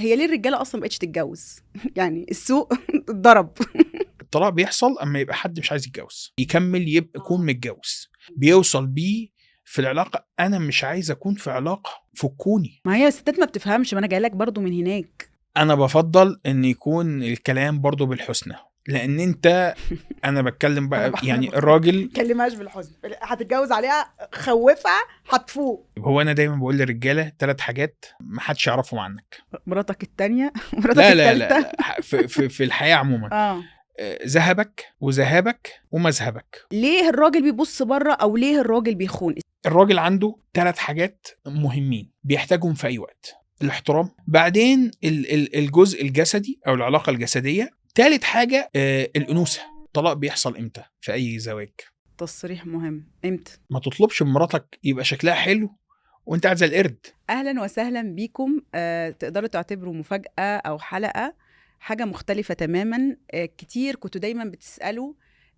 هي ليه الرجاله اصلا مبقتش تتجوز؟ يعني السوق اتضرب. الطلاق بيحصل اما يبقى حد مش عايز يتجوز، يكمل يبقى يكون متجوز، بيوصل بيه في العلاقه انا مش عايز اكون في علاقه، فكوني. ما هي الستات ما بتفهمش، ما انا جايلك برضو من هناك. انا بفضل ان يكون الكلام برضو بالحسنى، لان انت انا بتكلم بقى يعني الراجل كلمهاش بالحزن، هتتجوز عليها خوفها هتفوق. هو انا دايما بقول للرجاله 3 حاجات ما حدش يعرفهم عنك. مراتك التانية، مراتك لا لا لا, التالتة. لا. في الحياه عموما ذهبك وذهابك ومذهبك. ليه الراجل بيبص بره، او ليه الراجل بيخون؟ الراجل عنده 3 حاجات مهمين بيحتاجهم في اي وقت: الاحترام، بعدين الجزء الجسدي او العلاقه الجسديه، ثالث حاجه الانوثه. الطلاق بيحصل امتى في اي زواج؟ تصريح مهم، امتى؟ ما تطلبش من مراتك يبقى شكلها حلو وانت قاعد زي القرد. اهلا وسهلا بيكم. تقدروا تعتبروا مفاجأة او حلقة حاجة مختلفة تماما. كتير كنتوا دايما بتسألوا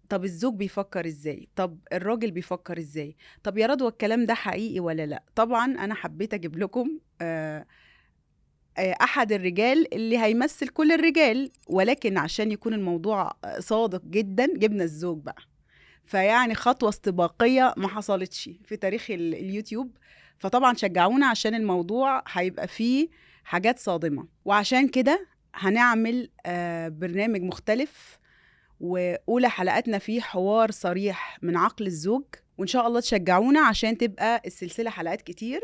طب الزوج بيفكر ازاي، طب الراجل بيفكر ازاي، طب يا رضوى الكلام ده حقيقي ولا لا؟ طبعا انا حبيت اجيب لكم احد الرجال اللي هيمثل كل الرجال، ولكن عشان يكون الموضوع صادق جدا جبنا الزوج بقى. فيعني خطوة استباقية ما حصلتش في تاريخ اليوتيوب. فطبعا شجعونا عشان الموضوع هيبقى فيه حاجات صادمة، وعشان كده هنعمل برنامج مختلف، وأولى حلقاتنا فيه حوار صريح من عقل الزوج، وإن شاء الله تشجعونا عشان تبقى السلسلة حلقات كتير.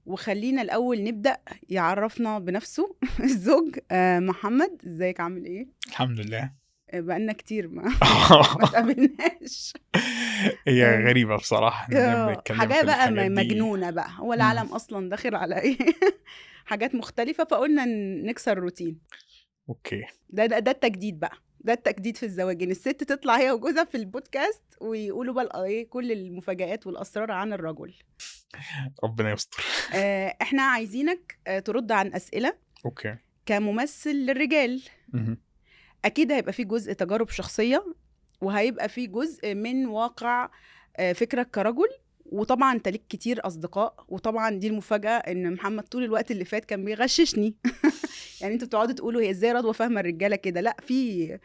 وخلينا الأول نبدأ يعرفنا بنفسه. الزوج محمد، ازيك، عامل ايه؟ الحمد لله. بقالنا كتير ما تقابلناش. هي غريبة بصراحة حاجة بقى مجنونة بقى، هو العالم أصلا داخل على ايه؟ حاجات مختلفة، فقلنا نكسر الروتين. اوكي، ده التجديد بقى، ده التجديد في الزواج، ان الست تطلع هي وجوزها في البودكاست ويقولوا بقى ايه كل المفاجآت والأسرار عن الرجل. ربنا يستر. احنا عايزينك ترد عن أسئلة. اوكي. كممثل للرجال أكيد هيبقى فيه جزء تجارب شخصية، وهيبقى فيه جزء من واقع فكرك كرجل. وطبعا انت ليك كتير أصدقاء، وطبعا دي المفاجأة ان محمد طول الوقت اللي فات كان بيغششني. يعني انتوا بتقعدوا تقولوا هي ازاي رضوى فاهمة الرجالة كده؟ لا، في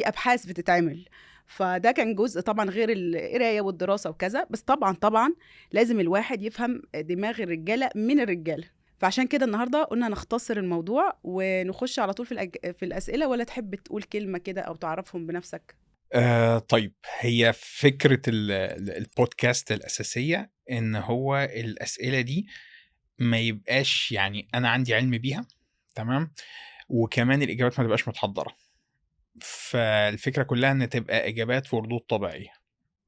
أبحاث بتتعمل. فده كان جزء طبعا غير القراية والدراسة وكذا، بس طبعا لازم الواحد يفهم دماغ الرجالة من الرجالة. فعشان كده النهاردة قلنا نختصر الموضوع ونخش على طول في الأسئلة، ولا تحب تقول كلمة كده أو تعرفهم بنفسك؟ طيب، هي فكرة البودكاست الأساسية إن هو الأسئلة دي ما يبقاش يعني أنا عندي علم بيها، تمام، وكمان الإجابات ما تبقاش متحضرة. فالفكرة كلها إن تبقى إجابات وردود طبيعية.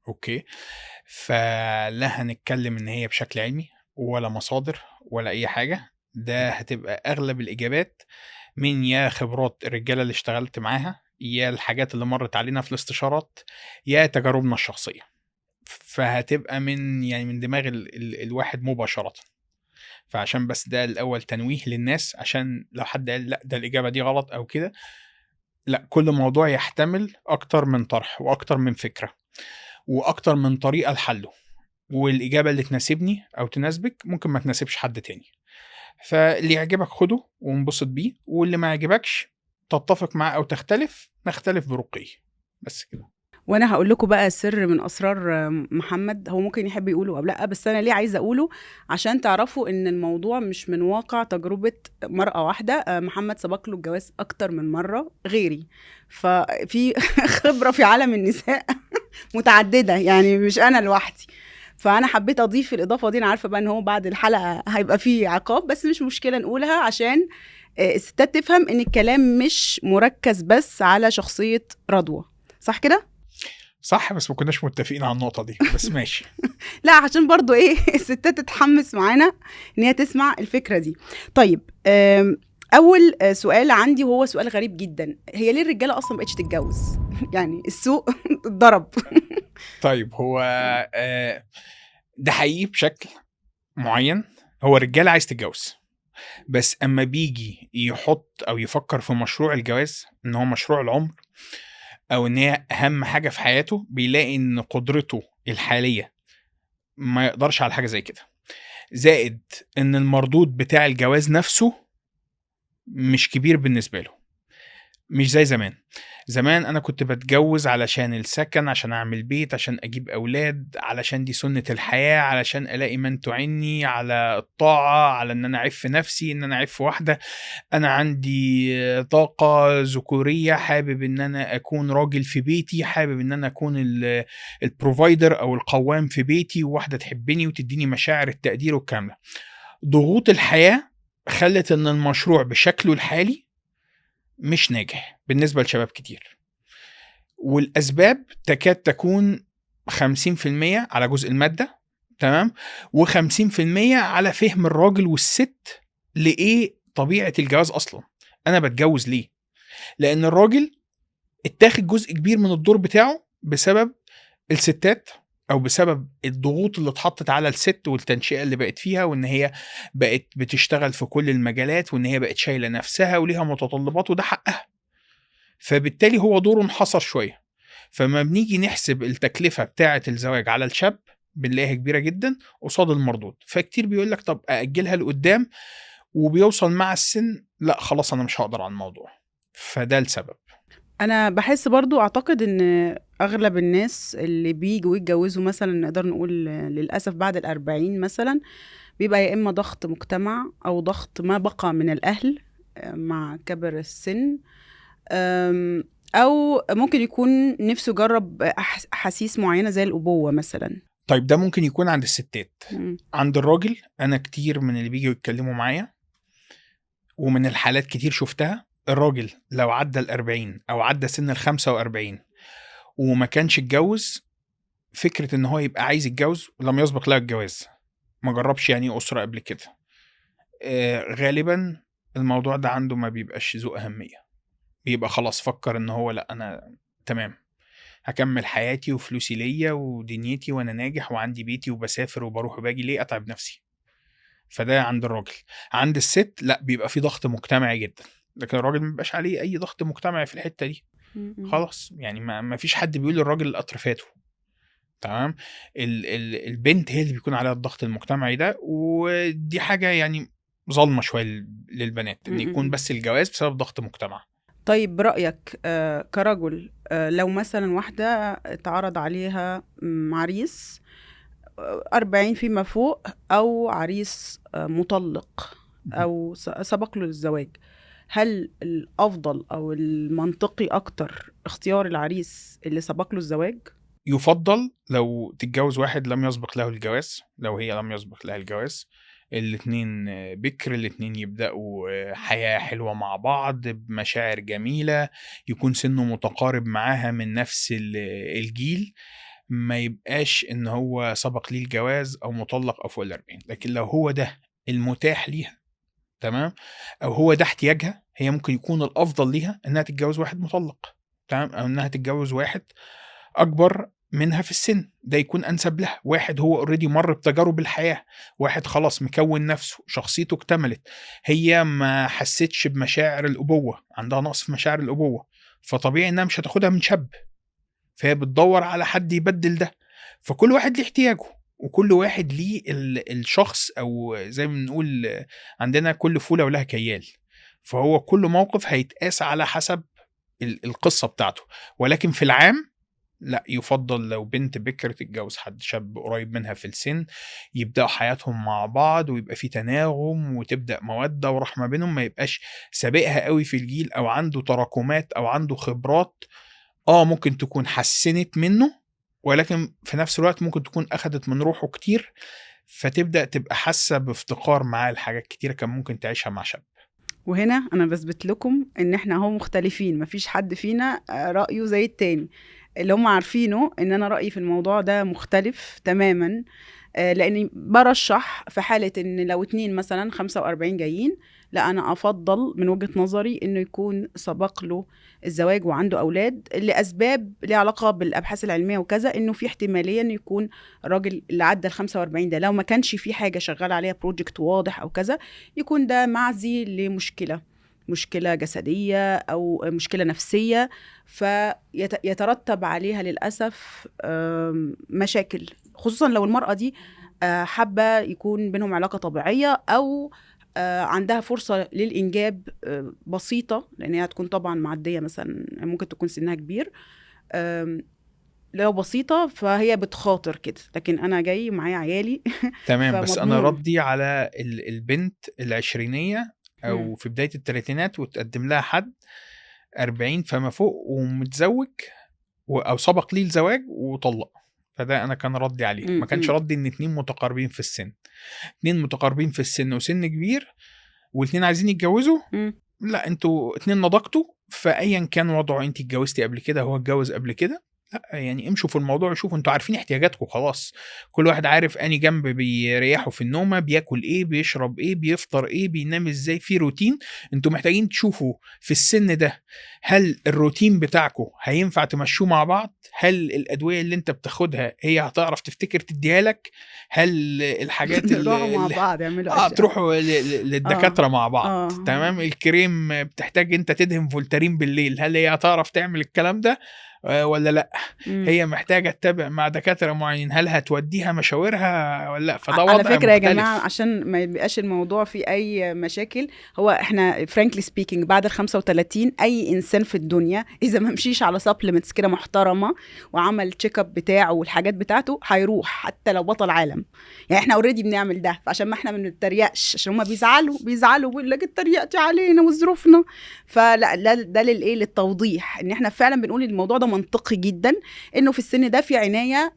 أوكي، فلا هنتكلم إن هي بشكل علمي ولا مصادر ولا أي حاجة. ده هتبقى أغلب الإجابات من يا خبرات الرجالة اللي اشتغلت معاها، يا الحاجات اللي مرت علينا في الاستشارات، يا تجاربنا الشخصية. فهتبقى من دماغ الواحد مباشرة. فعشان بس ده الأول تنويه للناس، عشان لو حد قال لا ده الإجابة دي غلط أو كده، لا، كل موضوع يحتمل أكتر من طرح وأكتر من فكرة وأكتر من طريقة لحله، والإجابة اللي تناسبني أو تناسبك ممكن ما تناسبش حد تاني. فاللي يعجبك خده وانبسط بيه، واللي ما يعجبكش تتفق معاه أو تختلف، نختلف برقي، بس كده. وانا هقول لكم بقى سر من اسرار محمد، هو ممكن يحب يقوله او لا، بس انا ليه عايزه اقوله؟ عشان تعرفوا ان الموضوع مش من واقع تجربه مرأة واحده. محمد سبق له الجواز اكتر من مره غيري، ففي خبره في عالم النساء متعدده، يعني مش انا لوحدي. فانا حبيت اضيف الاضافه دي. انا عارفه بقى ان هو بعد الحلقه هيبقى فيه عقاب، بس مش مشكله نقولها عشان الستات تفهم ان الكلام مش مركز بس على شخصيه رضوى. صح كده؟ صح، بس ما كناش متفقين على النقطة دي، بس ماشي. لا، عشان برضو ايه الستات تتحمس معانا ان هي تسمع الفكرة دي. طيب، اول سؤال عندي وهو سؤال غريب جدا، هي ليه الرجالة اصلا مبقتش تتجوز؟ يعني السوق اتضرب. طيب، هو ده حقيقي بشكل معين. هو الرجالة عايز تتجوز، بس اما بيجي يحط او يفكر في مشروع الجواز ان هو مشروع العمر، او ان هي اهم حاجة في حياته، بيلاقي ان قدرته الحالية ما يقدرش على حاجة زي كده، زائد ان المردود بتاع الجواز نفسه مش كبير بالنسبة له، مش زي زمان أنا كنت باتجوّز علشان السكن، عشان أعمل بيت، عشان أجيب أولاد، علشان دي سُنّة الحياة، علشان ألاقي من تُعِنّي على الطاعة، على إن أنا أعِف نَفْسي، إن أنا أعِف واحدة. أنا عندي طاقة ذكورية، حابب إن أنا أكون راجل في بيتي، حابب إن أنا أكون الprovider أو القوّام في بيتي، وواحدة تحبّني وتدّيني مشاعر التقدير والكلام ده. ضغوط الحياة خلّت إن المشروع بشكله الحالي مش ناجح بالنسبة لشباب كتير، والأسباب تكاد تكون 50% على جزء المادة، تمام، و50% على فهم الراجل والست لإيه طبيعة الجواز أصلًا. أنا باتجوّز ليه؟ لإن الراجل اتاخد جزء كبير من الدور بتاعه بسبب الستات، أو بسبب الضغوط اللي اتحطت على الست والتنشئة اللي بقت فيها، وإن هي بقت بتشتغل في كل المجالات، وإن هي بقت شايلة نفسها وليها متطلبات وده حقها. فبالتالي هو دوره انحصر شوية. فما بنيجي نحسب التكلفة بتاعة الزواج على الشاب بنلاقيها كبيرة جدًا قصاد المردود. فكتير بيقول لك طب أأجلها لقدّام، وبيوصل مع السن لأ خلاص أنا مش هاقدر على الموضوع. فده السبب. أنا باحس برضه أعتقد إن أغلب الناس اللي بييجوا يتجوّزوا مثلًا نقدر نقول للأسف بعد ال40 مثلًا، بيبقى يا إما ضغط مجتمع أو ضغط ما بقى من الأهل مع كبر السن، أو ممكن يكون نِفْسه يجرّب أحاسيس معيّنة زي الأبوة مثلًا. طيب ده ممكن يكون عند الستات. إمم. عند الراجل أنا كتير من اللي بييجوا يتكلموا معايا، ومن الحالات كتير شُفتها، الراجل لو عدّى ال40 أو عدّى سن ال45 وما كانش اتجوّز، فكرة إن هو يبقى عايز يتجوّز لم يسبق له الجواز، ما جرّبش يعني إيه أسرة قبل كده. غالبًا الموضوع ده عنده ما بيبقاش ذو أهمية، بيبقى خلاص فكّر إن هو لأ أنا تمام، هاكمّل حياتي وفلوسي ليّا ودنيتي وأنا ناجح وعندي بيتي وباسافر وباروح وباجي، ليه أتعب نفسي؟ فده عند الراجل. عند الست لأ، بيبقى في ضغط مجتمعي جدًا، لكن الراجل ما بيبقاش عليه أي ضغط مجتمعي في الحتّة دي. إمم، إمم. خلاص، يعني ما فيش حد بيقول للراجل القطر فاته، تمام. البنت هي اللي بيكون عليها الضغط المجتمعي ده، ودي حاجة يعني ظالمة شوية للبنات، إن إمم، إمم، يكون إمم. بس الجواز بسبب ضغط مجتمع. طيب برأيك كرجل، لو مثلًا واحدة اتعرض عليها عريس 40 فيما فوق، أو عريس مُطلّق اهم. أو سبق له للزواج، هل الأفضل أو المنطقي أكتر اختيار العريس اللي سبق له الزواج؟ يُفضّل لو تتجوّز واحد لم يسبق له الجواز، لو هي لم يسبق لها الجواز، الاتنين بِكر، الاتنين يبدأوا حياة حلوة مع بعض بمشاعر جميلة، يكون سِنُّه متقارب معاها من نفس الجيل، ما يبقاش إن هو سبق ليه الجواز أو مُطلّق أو فوق ال40. لكن لو هو ده المتاح ليها، تمام، أو هو ده احتياجها، هي ممكن يكون الأفضل ليها إنها تتجوّز واحد مُطلّق، تمام، أو إنها تتجوّز واحد أكبر منها في السِن، ده يكون أنسب لها. واحد هو already مَر بتجارب الحياة، واحد خلاص مكوّن نَفْسه، شخصيته اكتملت، هي ما حسّتش بمشاعر الأبوة، عندها نقص في مشاعر الأبوة، فطبيعي إنها مش هتاخدها من شاب، فهي بتدوّر على حد يبدِّل ده. فكل واحد ليه احتياجه، وكل واحد ليه الشخص، أو زي ما بنقول عندنا كل فولة ولها كيّال، فهو كل موقف هيتقاس على حسب القصة بتاعته. ولكن في العام لأ، يُفضّل لو بنت بِكر تتجوّز حد شاب قريّب منها في السِن، يبدأوا حياتهم مع بعض ويبقى في تناغم وتبدأ مَوَدّة ورحمة بينهم، ما يبقاش سابقها أوي في الجيل أو عنده تراكمات أو عنده خبرات ممكن تكون حسِّنت منّه، ولكن في نفس الوقت ممكن تكون أخدت من روحه كتير، فتبدأ تبقى حاسة بافتقار معاه لحاجات كتيرة كان ممكن تعيشها مع شاب. وهنا أنا باثبت لكم إن إحنا أهو مختلفين، ما فيش حد فينا رأيه زي التاني. اللي هم عارفينه إن أنا رأيي في الموضوع ده مختلف تمامًا، لإني بارشّح في حالة إن لو 2 مثلًا 45 جايين، لأ أنا أفضّل من وجهة نظري إنه يكون سبق له الزواج وعنده أولاد، لأسباب ليها علاقة بالأبحاث العلمية وكذا، إنه في احتمالية إنه يكون الراجل اللي عدّى ال45 ده لو ما كانش في حاجة شغّال عليها project واضح أو كذا، يكون ده معزي لمشكلة، مشكلة جسدية أو مشكلة نفسية، يترتب عليها للأسف مشاكل، خصوصًا لو المرأة دي حابة يكون بينهم علاقة طبيعية، أو عندها فرصة للإنجاب بسيطة، لأن هي هتكون طبعا معدية مثلا، ممكن تكون سنها كبير. لو بسيطة فهي بتخاطر كده، لكن أنا جاي معايا عيالي تمام. بس انا فمضمون. ردي على البنت العشرينية او في بداية الثلاثينات وتقدم لها حد 40 فما فوق ومتزوج او سبق ليه الزواج وطلق، فده انا كان ردي عليه. ما كانش ردي ان 2 متقاربين في السن، 2 متقاربين في السن وسن كبير والاثنين عايزين يتجوزوا. لا، انتوا 2 نضجتوا، فايا كان وضعه، انت اتجوزتي قبل كده، هو اتجوز قبل كده، لا يعني امشوا في الموضوع، شوفوا انتوا عارفين احتياجاتكم خلاص. كل واحد عارف اني جنب بيريحوا في النومه، بياكل ايه، بيشرب ايه، بيفطر ايه، بينام ازاي، في روتين. انتوا محتاجين تشوفوا في السن ده هل الروتين بتاعكم هينفع تمشوه مع بعض، هل الادويه اللي انت بتاخدها هي هتعرف تفتكر تديها لك، هل الحاجات نروحوا مع اللي بعض يعملوا أشياء. تروحوا للدكاتره مع بعض. آه. تمام. الكريم بتحتاج انت تدهن فولتارين بالليل، هل هي هتعرف تعمل الكلام ده ولا لا؟ هي محتاجه تتابع مع دكاتره معينين، هل هتوديها مشاورها ولا لا؟ فده على وضع فكرة يا مختلف. جماعة، عشان ما يبقاش الموضوع فيه أي مشاكل، هو احنا frankly speaking بعد 35 أي إنسان في الدنيا إذا ما مشيش على supplements كده محترمة وعمل تشيك اب بتاعه والحاجات بتاعته هيروح، حتى لو بطل عالم. يعني احنا اوريدي بنعمل ده، فعشان ما احنا ما بنتريقش، عشان هما بيزعلوا ويقول لك اتريقتي علينا وظروفنا. فلا ده للايه، للتوضيح ان احنا فعلا بنقول الموضوع ده منطقي جدا، انه في السن ده في عناية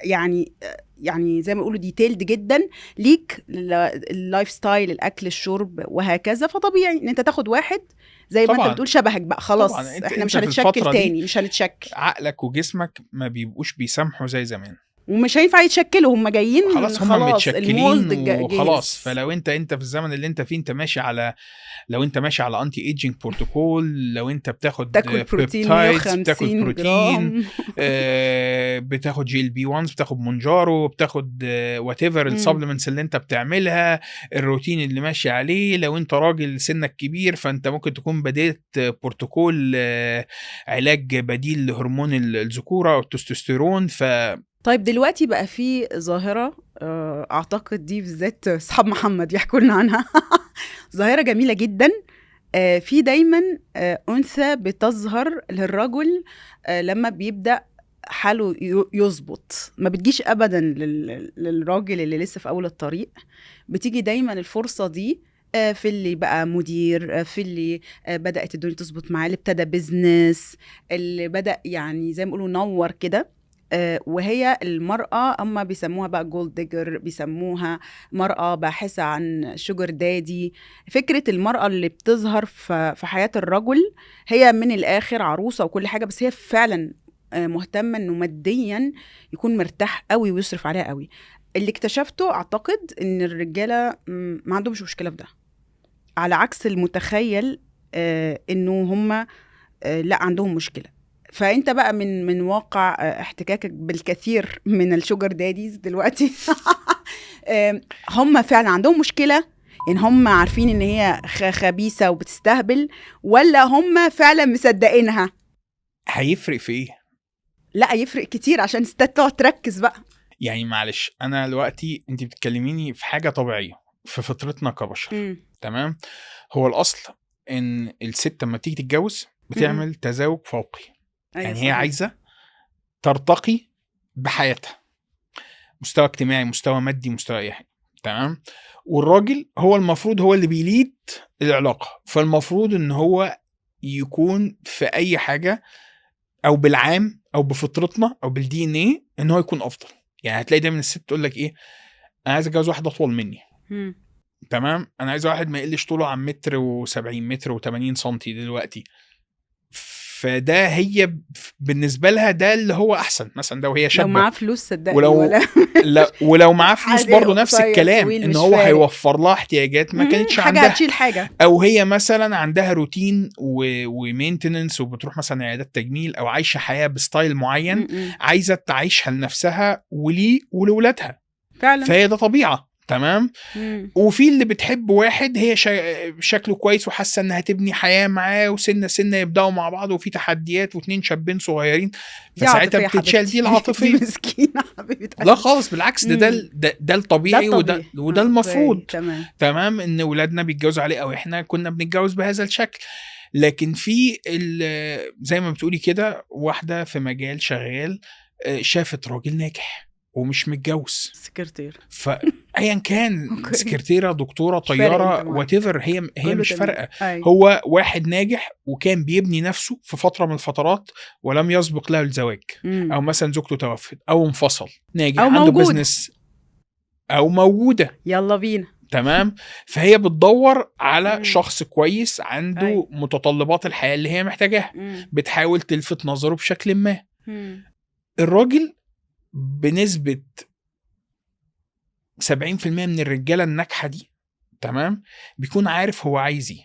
يعني زي ما بيقولوا ديتيلد جدا ليك، اللايف ستايل، الاكل، الشرب وهكذا. فطبيعي ان انت تاخد واحد زي ما انت بتقول شبهك بقى، خلاص طبعا احنا مش في هنتشكل تاني، مش هنتشكل. عقلك وجسمك ما بيبقوش بيسامحوا زي زمان، ومش هينفع يتشكلوا، هم جايين خلاص هم متشكلين وخلاص. جاهز. فلو انت في الزمن اللي انت فيه، انت ماشي على، لو انت ماشي على انتي ايجينج بروتوكول، لو انت تاكل بروتين 150 جرام بتاخد GLP-1، بتاخد مونجارو، بتاخد وات ايفر السبلمنتس اللي انت بتعملها، الروتين اللي ماشي عليه. لو انت راجل سنك كبير فانت ممكن تكون بديت بروتوكول علاج بديل لهرمون الذكوره والتستوستيرون. طيب دلوقتي بقى في ظاهرة أعتقد دي بالذات أصحاب محمد يحكوا لنا عنها ظاهرة جميلة جدا. في دايما أنثى بتظهر للرجل لما بيبدأ حاله يظبط، ما بتجيش أبدا للراجل اللي لسه في أول الطريق. بتيجي دايما الفرصة دي في اللي بقى مدير، في اللي بدأت الدنيا تظبط معاه، اللي ابتدى بيزنس، اللي بدأ يعني زي ما بيقولوا نور كده. وهي المرأة أما بيسموها بقى جولد ديجر، بيسموها مرأة باحثة عن شوجر دادي. فكرة المرأة اللي بتظهر في حياة الرجل هي من الآخر عروسة وكل حاجة، بس هي فعلا مهتمة إنه ماديا يكون مرتاح قوي ويصرف عليها قوي. اللي اكتشفته أعتقد إن الرجالة ما عندهمش مشكلة في ده، على عكس المتخيل إنه هم لا عندهم مشكلة. فانت بقى من واقع احتكاكك بالكثير من الشوجر داديز دلوقتي هم فعلا عندهم مشكلة، يعني هم عارفين ان هي خبيثة وبتستهبل، ولا هم فعلا مصدقينها؟ هيفرق في ايه؟ لا يفرق كتير، عشان الستات تقعد تركز بقى. يعني معلش، انا دلوقتي انت بتكلميني في حاجة طبيعية في فطرتنا كبشر. تمام. هو الاصل ان الست لما تيجي تتجوز بتعمل تزاوج فوقي. يعني هي عايزة ترتقي بحياتها، مستوى اجتماعي، مستوى مادي، مستوى اي حاجة. تمام. والراجل هو المفروض هو اللي بيليد العلاقة، فالمفروض ان هو يكون في اي حاجة او بالعام او بفطرتنا او بالدي ان ايه ان هو يكون افضل. يعني هتلاقي دايما الست تقول لك ايه، انا عايز اتجوز واحد اطول مني. تمام. انا عايز واحد ما يقلش طوله عن 1.70 متر و80 سنتي دلوقتي. فده هي بالنسبه لها ده اللي هو احسن مثلا، ده وهي شابه. لو معاه فلوس صدقني ولو معاه فلوس برضه نفس الكلام، ان هو هيوفر لها احتياجات ما كانتش حاجة عندها، هتشيل حاجه. او هي مثلا عندها روتين ومينتننس وبتروح مثلا عيادات تجميل، او عايشه حياه بستايل معين عايزه تعيشها لنفسها وليه ولولادها فعلا. فهي ده طبيعه تمام. وفي اللي بتحب واحد هي شكله كويس وحاسه انها تبني حياه معاه وسنه يبداوا مع بعض وفي تحديات واتنين شابين صغيرين، فساعتها بتتشال دي العاطفيه. دي مسكينه حبيبتي. لا خالص، بالعكس، ده الطبيعي، وده المفروض. تمام ان ولادنا بيتجوزوا عليه او احنا كنا بنتجوز بهذا الشكل. لكن في زي ما بتقولي كده، واحده في مجال شغال شافت راجل ناجح ومش متجوز، سكرتير، فايا كان سكرتيره، دكتوره، طياره، واتيفر، هي مش فارقه. هو واحد ناجح وكان بيبني نفسه في فتره من الفترات ولم يسبق له الزواج، او مثلا زوجته توفت او انفصل، ناجح أو عنده موجود. بزنس او موجوده، يلا بينا. تمام. فهي بتدور على شخص كويس عنده متطلبات الحياه اللي هي محتاجاها، بتحاول تلفت نظره بشكل ما. الراجل بنسبة 70% من الرجالة الناجحة دي، تمام، بيكون عارف هو عايز ايه،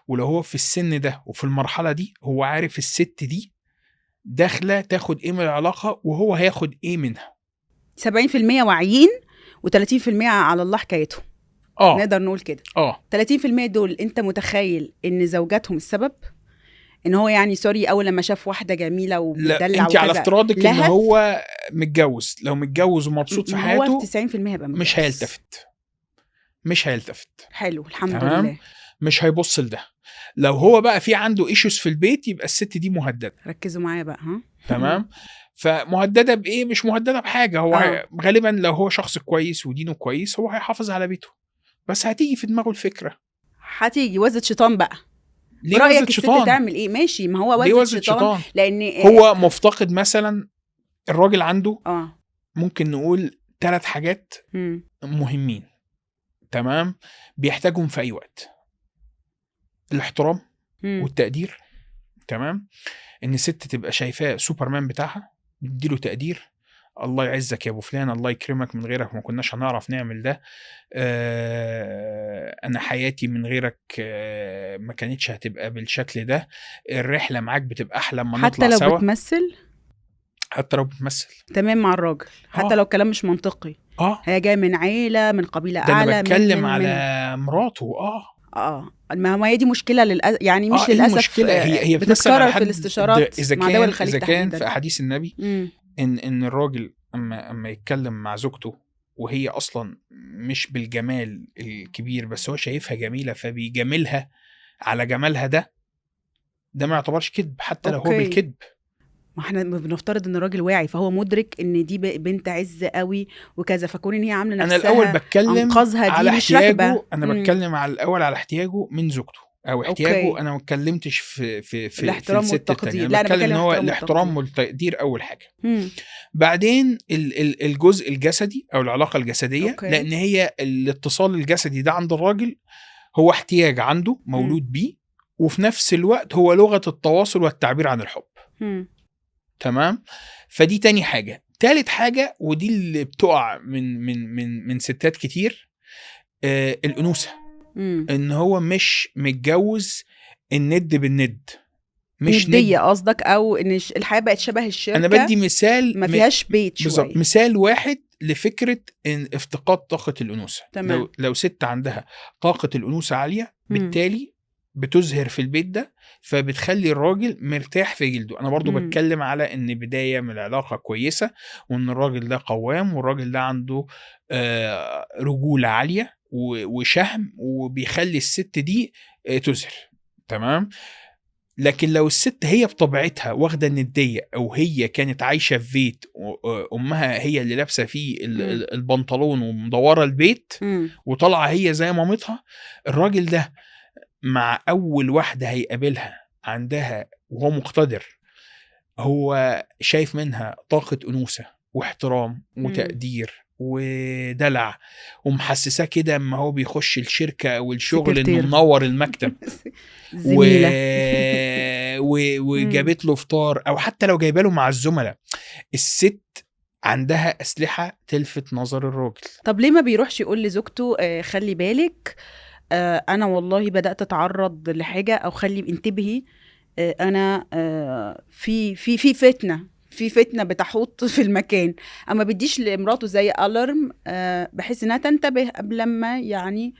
ولو هو في السن ده وفي المرحلة دي هو عارف الست دي داخلة تاخد ايه من العلاقة وهو هياخد ايه منها. 70% واعيين و30% على الله حكايته. نقدر نقول كده. 30% دول انت متخيل ان زوجاتهم السبب، ان هو يعني سوري اول لما شاف واحده جميله وبتدلع وكذا. انت على افتراضك ان هو متجوز، لو متجوز ومبسوط في حياته هو في 90% هيبقى متجوز، مش هيلتفت. حلو، الحمد لله. مش هيبص لده. لو هو بقى في عنده ايشوز في البيت يبقى الست دي مهدده. ركزوا معايا بقى، ها. تمام. فمهدده بايه؟ مش مهدده بحاجه. هو غالبا لو هو شخص كويس ودينه كويس هو هيحافظ على بيته، بس هتيجي في دماغه الفكره، هتيجي وزة شيطان بقى. ليه رأيك الست تعمل ايه؟ ماشي، ما هو وزة شيطان لان هو مفتقد. مثلا الراجل عنده ممكن نقول 3 حاجات مهمين، تمام، بيحتاجهم في اي وقت: الاحترام والتقدير، تمام، ان الست تبقى شايفاه سوبرمان بتاعها، تديله تقدير، الله يعزك يا ابو فلان، الله يكرمك، من غيرك ما كناش هنعرف نعمل ده، انا حياتي من غيرك ما كانتش هتبقى بالشكل ده، الرحله معاك بتبقى احلى لما نطلع سوا. حتى لو بتمثل، حتى لو بتمثل تمام مع الراجل، حتى لو كلام مش منطقي، هي جايه من عيله، من قبيله اعلى، ده انا بتكلم على مراته. ما هي دي مشكله يعني مش للاسف مشكلة. هي بتتكرر في الاستشارات مع دول الخليج اذا كان في احاديث النبي ان الراجل اما يتكلم مع زوجته وهي اصلا مش بالجمال الكبير بس هو شايفها جميله فبيجاملها على جمالها، ده ما يعتبرش كذب حتى لو هو بالكذب. ما احنا بنفترض ان الراجل واعي فهو مدرك ان دي بنت عز قوي وكذا، فكون ان هي عامله نفسها انا الاول بتكلم على احتياجه، انا بتكلم على الاول على احتياجه من زوجته او احتياجه. انا ما اتكلمتش في الاحترام والتقدير، لا انا بتكلم ان هو الاحترام والتقدير اول حاجه. بعدين الجزء الجسدي او العلاقه الجسديه، لان هي الاتصال الجسدي ده عند الراجل هو احتياج عنده مولود بيه، وفي نفس الوقت هو لغه التواصل والتعبير عن الحب. تمام. فدي تاني حاجه. تالت حاجه ودي اللي بتقع من ستات كتير، الانوثه. ان هو مش متجوز الند بالند، مش ندية قصدك، او ان الحياه بقت شبه الشركه. انا بدي مثال ما فيهاش بيت شويه، مثال واحد لفكره ان افتقاد طاقه الانوثه. لو ست عندها طاقه الانوثه عاليه بالتالي بتظهر في البيت ده، فبتخلي الراجل مرتاح في جلده. انا برضو بتكلم على ان بدايه من العلاقه كويسه، وان الراجل ده قوام، والراجل ده عنده رجوله عاليه وشهم، وبيخلي الست دي تظهر. تمام. لكن لو الست هي بطبيعتها واخده النديه، او هي كانت عايشه في بيت امها هي اللي لابسه فيه البنطلون ومدوره البيت وطالعه هي زي مامتها، الراجل ده مع اول واحده هيقابلها عندها وهو مقتدر، هو شايف منها طاقه انوثه واحترام وتقدير ودلع، ومحسساه كده اما هو بيخش الشركه او الشغل انه منور المكتب وجابت له فطار، او حتى لو جايبه له مع الزملاء. الست عندها اسلحه تلفت نظر الراجل. طب ليه ما بيروحش يقول لزوجته خلي بالك، انا والله بدات اتعرض لحاجه، او خلي انتبهي، انا في فتنه في فتنه بتحوط في المكان، اما بيديش لمراته زي الارم بحيث انها تنتبه قبل ما يعني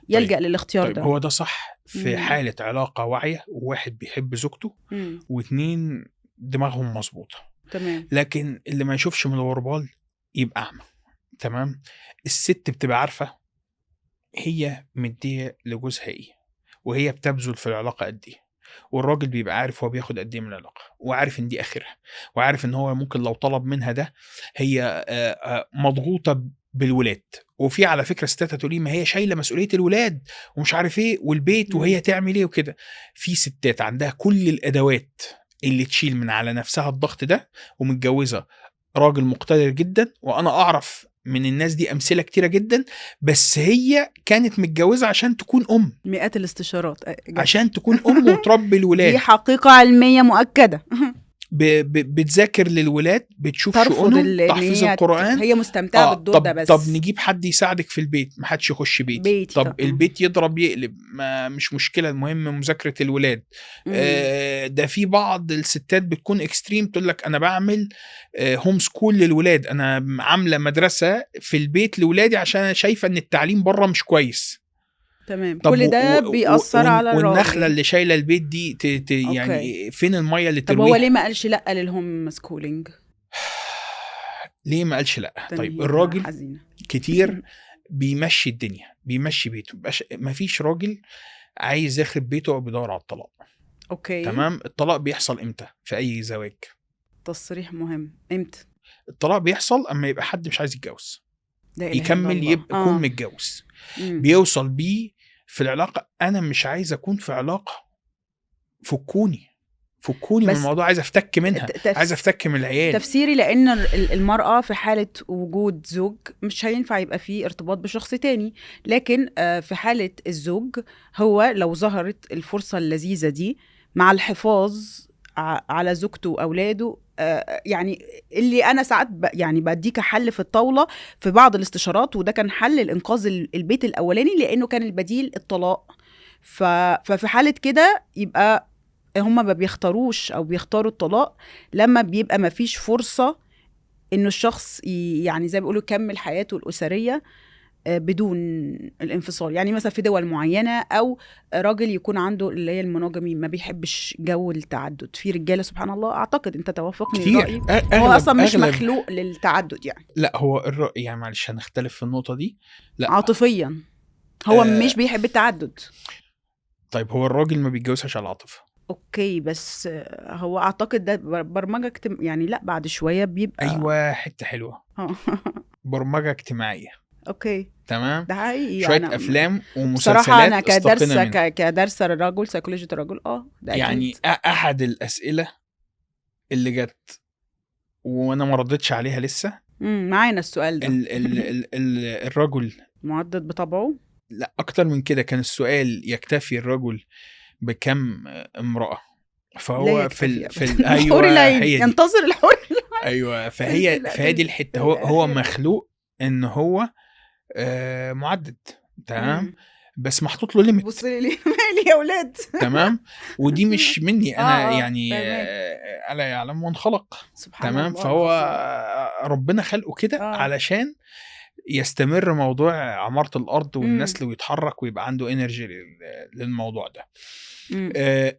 يلجأ للاختيار طيب ده. هو ده صح في مم. حالة علاقة واعية، وواحد بيحب زوجته واتنين دماغهم مظبوطة. تمام. لكن اللي ما يشوفش من الغربال يبقى أعمى. تمام. الست بتبقى عارفة هي مدية لجوزها ايه، وهي بتبذل في العلاقة قد ايه، والراجل بيبقى عارف هو بياخد قد ايه من العلاقة، وعارف ان دي اخرها، وعارف ان هو ممكن لو طلب منها ده هي مضغوطة بالولاد. وفي على فكرة ستات هتقولي ما هي شايلة مسؤولية الولاد ومش عارف ايه والبيت، وهي تعمل ايه وكده. في ستات عندها كل الادوات اللي تشيل من على نفسها الضغط ده، ومتجوزة راجل مقتدر جدا. وانا اعرف من الناس دي امثله كتيره جدا، بس هي كانت متجوزه عشان تكون ام، مئات الاستشارات عشان تكون ام وتربي دي الولاد، حقيقة علمية مؤكدة. بتذاكر للولاد، بتشوف ترفض شؤونهم، ان تحفظ هي القرآن. هي مستمتعة بالدور ده بس. طب نجيب حد يساعدك في البيت، محدش يخش بيتي. طب البيت يضرب يقلب، ما مش مشكلة، المهم مذاكرة الولاد. ده في بعض الستات بتكون اكستريم، تقول لك انا بعمل هوم سكول للولاد، انا عاملة مدرسة في البيت لولادي عشان شايفة ان التعليم بره مش كويس. تمام. كل ده بيأثر على الراجل. والنخلة اللي شايلة البيت دي يعني فين المية اللي ترويها؟ طب هو ليه ما قالش لأ للهوم سكولينج؟ ليه ما قالش لأ؟ طيب الراجل حزينة. كتير بيمشي الدنيا، بيمشي بيته. مفيش راجل عايز يخرب بيته او بيدور على الطلاق. اوكي. تمام. الطلاق بيحصل امتى في اي زواج؟ تصريح مهم. امتى الطلاق بيحصل اما يبقى حد مش عايز يتجوز، يكمل يبقى يكون متجوز. بيوصل بيه في العلاقة انا مش عايز اكون في علاقة، فكوني من الموضوع، عايز افتك منها، عايز افتك من العيال. تفسيري لان المرأة في حالة وجود زوج مش هينفع يبقى فيه ارتباط بشخص تاني، لكن في حالة الزوج هو لو ظهرت الفرصة اللذيذة دي مع الحفاظ على زوجته واولاده، يعني اللي انا ساعات يعني بديك حل في الطاولة في بعض الاستشارات، وده كان حل الانقاذ البيت الاولاني لانه كان البديل الطلاق. ففي حالة كده يبقى هما ما بيختاروش او بيختاروا الطلاق لما بيبقى ما فيش فرصة انه الشخص يعني زي ما بيقولوا يكمل حياته الأسرية بدون الانفصال. يعني مثلا في دول معينة او راجل يكون عنده اللي هي المونوجامي، ما بيحبش جو التعدد. في رجالة سبحان الله اعتقد انت توافقني رأيي هو اصلا مش مخلوق للتعدد يعني. لا هو الرأي يعني معلش هنختلف في النقطة دي. لا عاطفيا هو مش بيحب التعدد. طيب هو الراجل ما بيتجوزش على العاطفة. اوكي بس هو اعتقد ده برمجة يعني لا بعد شوية بيبقى ايوه حتة حلوة. برمجة اجتماعية. اوكي تمام. ده حقيقي. شوية أنا افلام ومسلسلات بصراحة انا كدرسة الرجل سيكولوجية الرجل ده يعني أكيد. احد الاسئلة اللي جت وانا ما ردتش عليها لسه. معانا السؤال ده. الرجل معدد بطبعه. لا اكتر من كده، كان السؤال يكتفي الرجل بكم امرأة؟ فهو ايوه هي ينتظر الحور. ايوه فهي دي الحته. هو مخلوق ان هو معدد. تمام. بس محطوط له ليميت. بص لي مالي يا اولاد. تمام. ودي مش مني انا يعني الا يعلم من خلق. تمام. فهو ربنا خلقه كده علشان يستمر موضوع عمارة الارض والنسل ويتحرك ويبقى عنده انرجي للموضوع ده.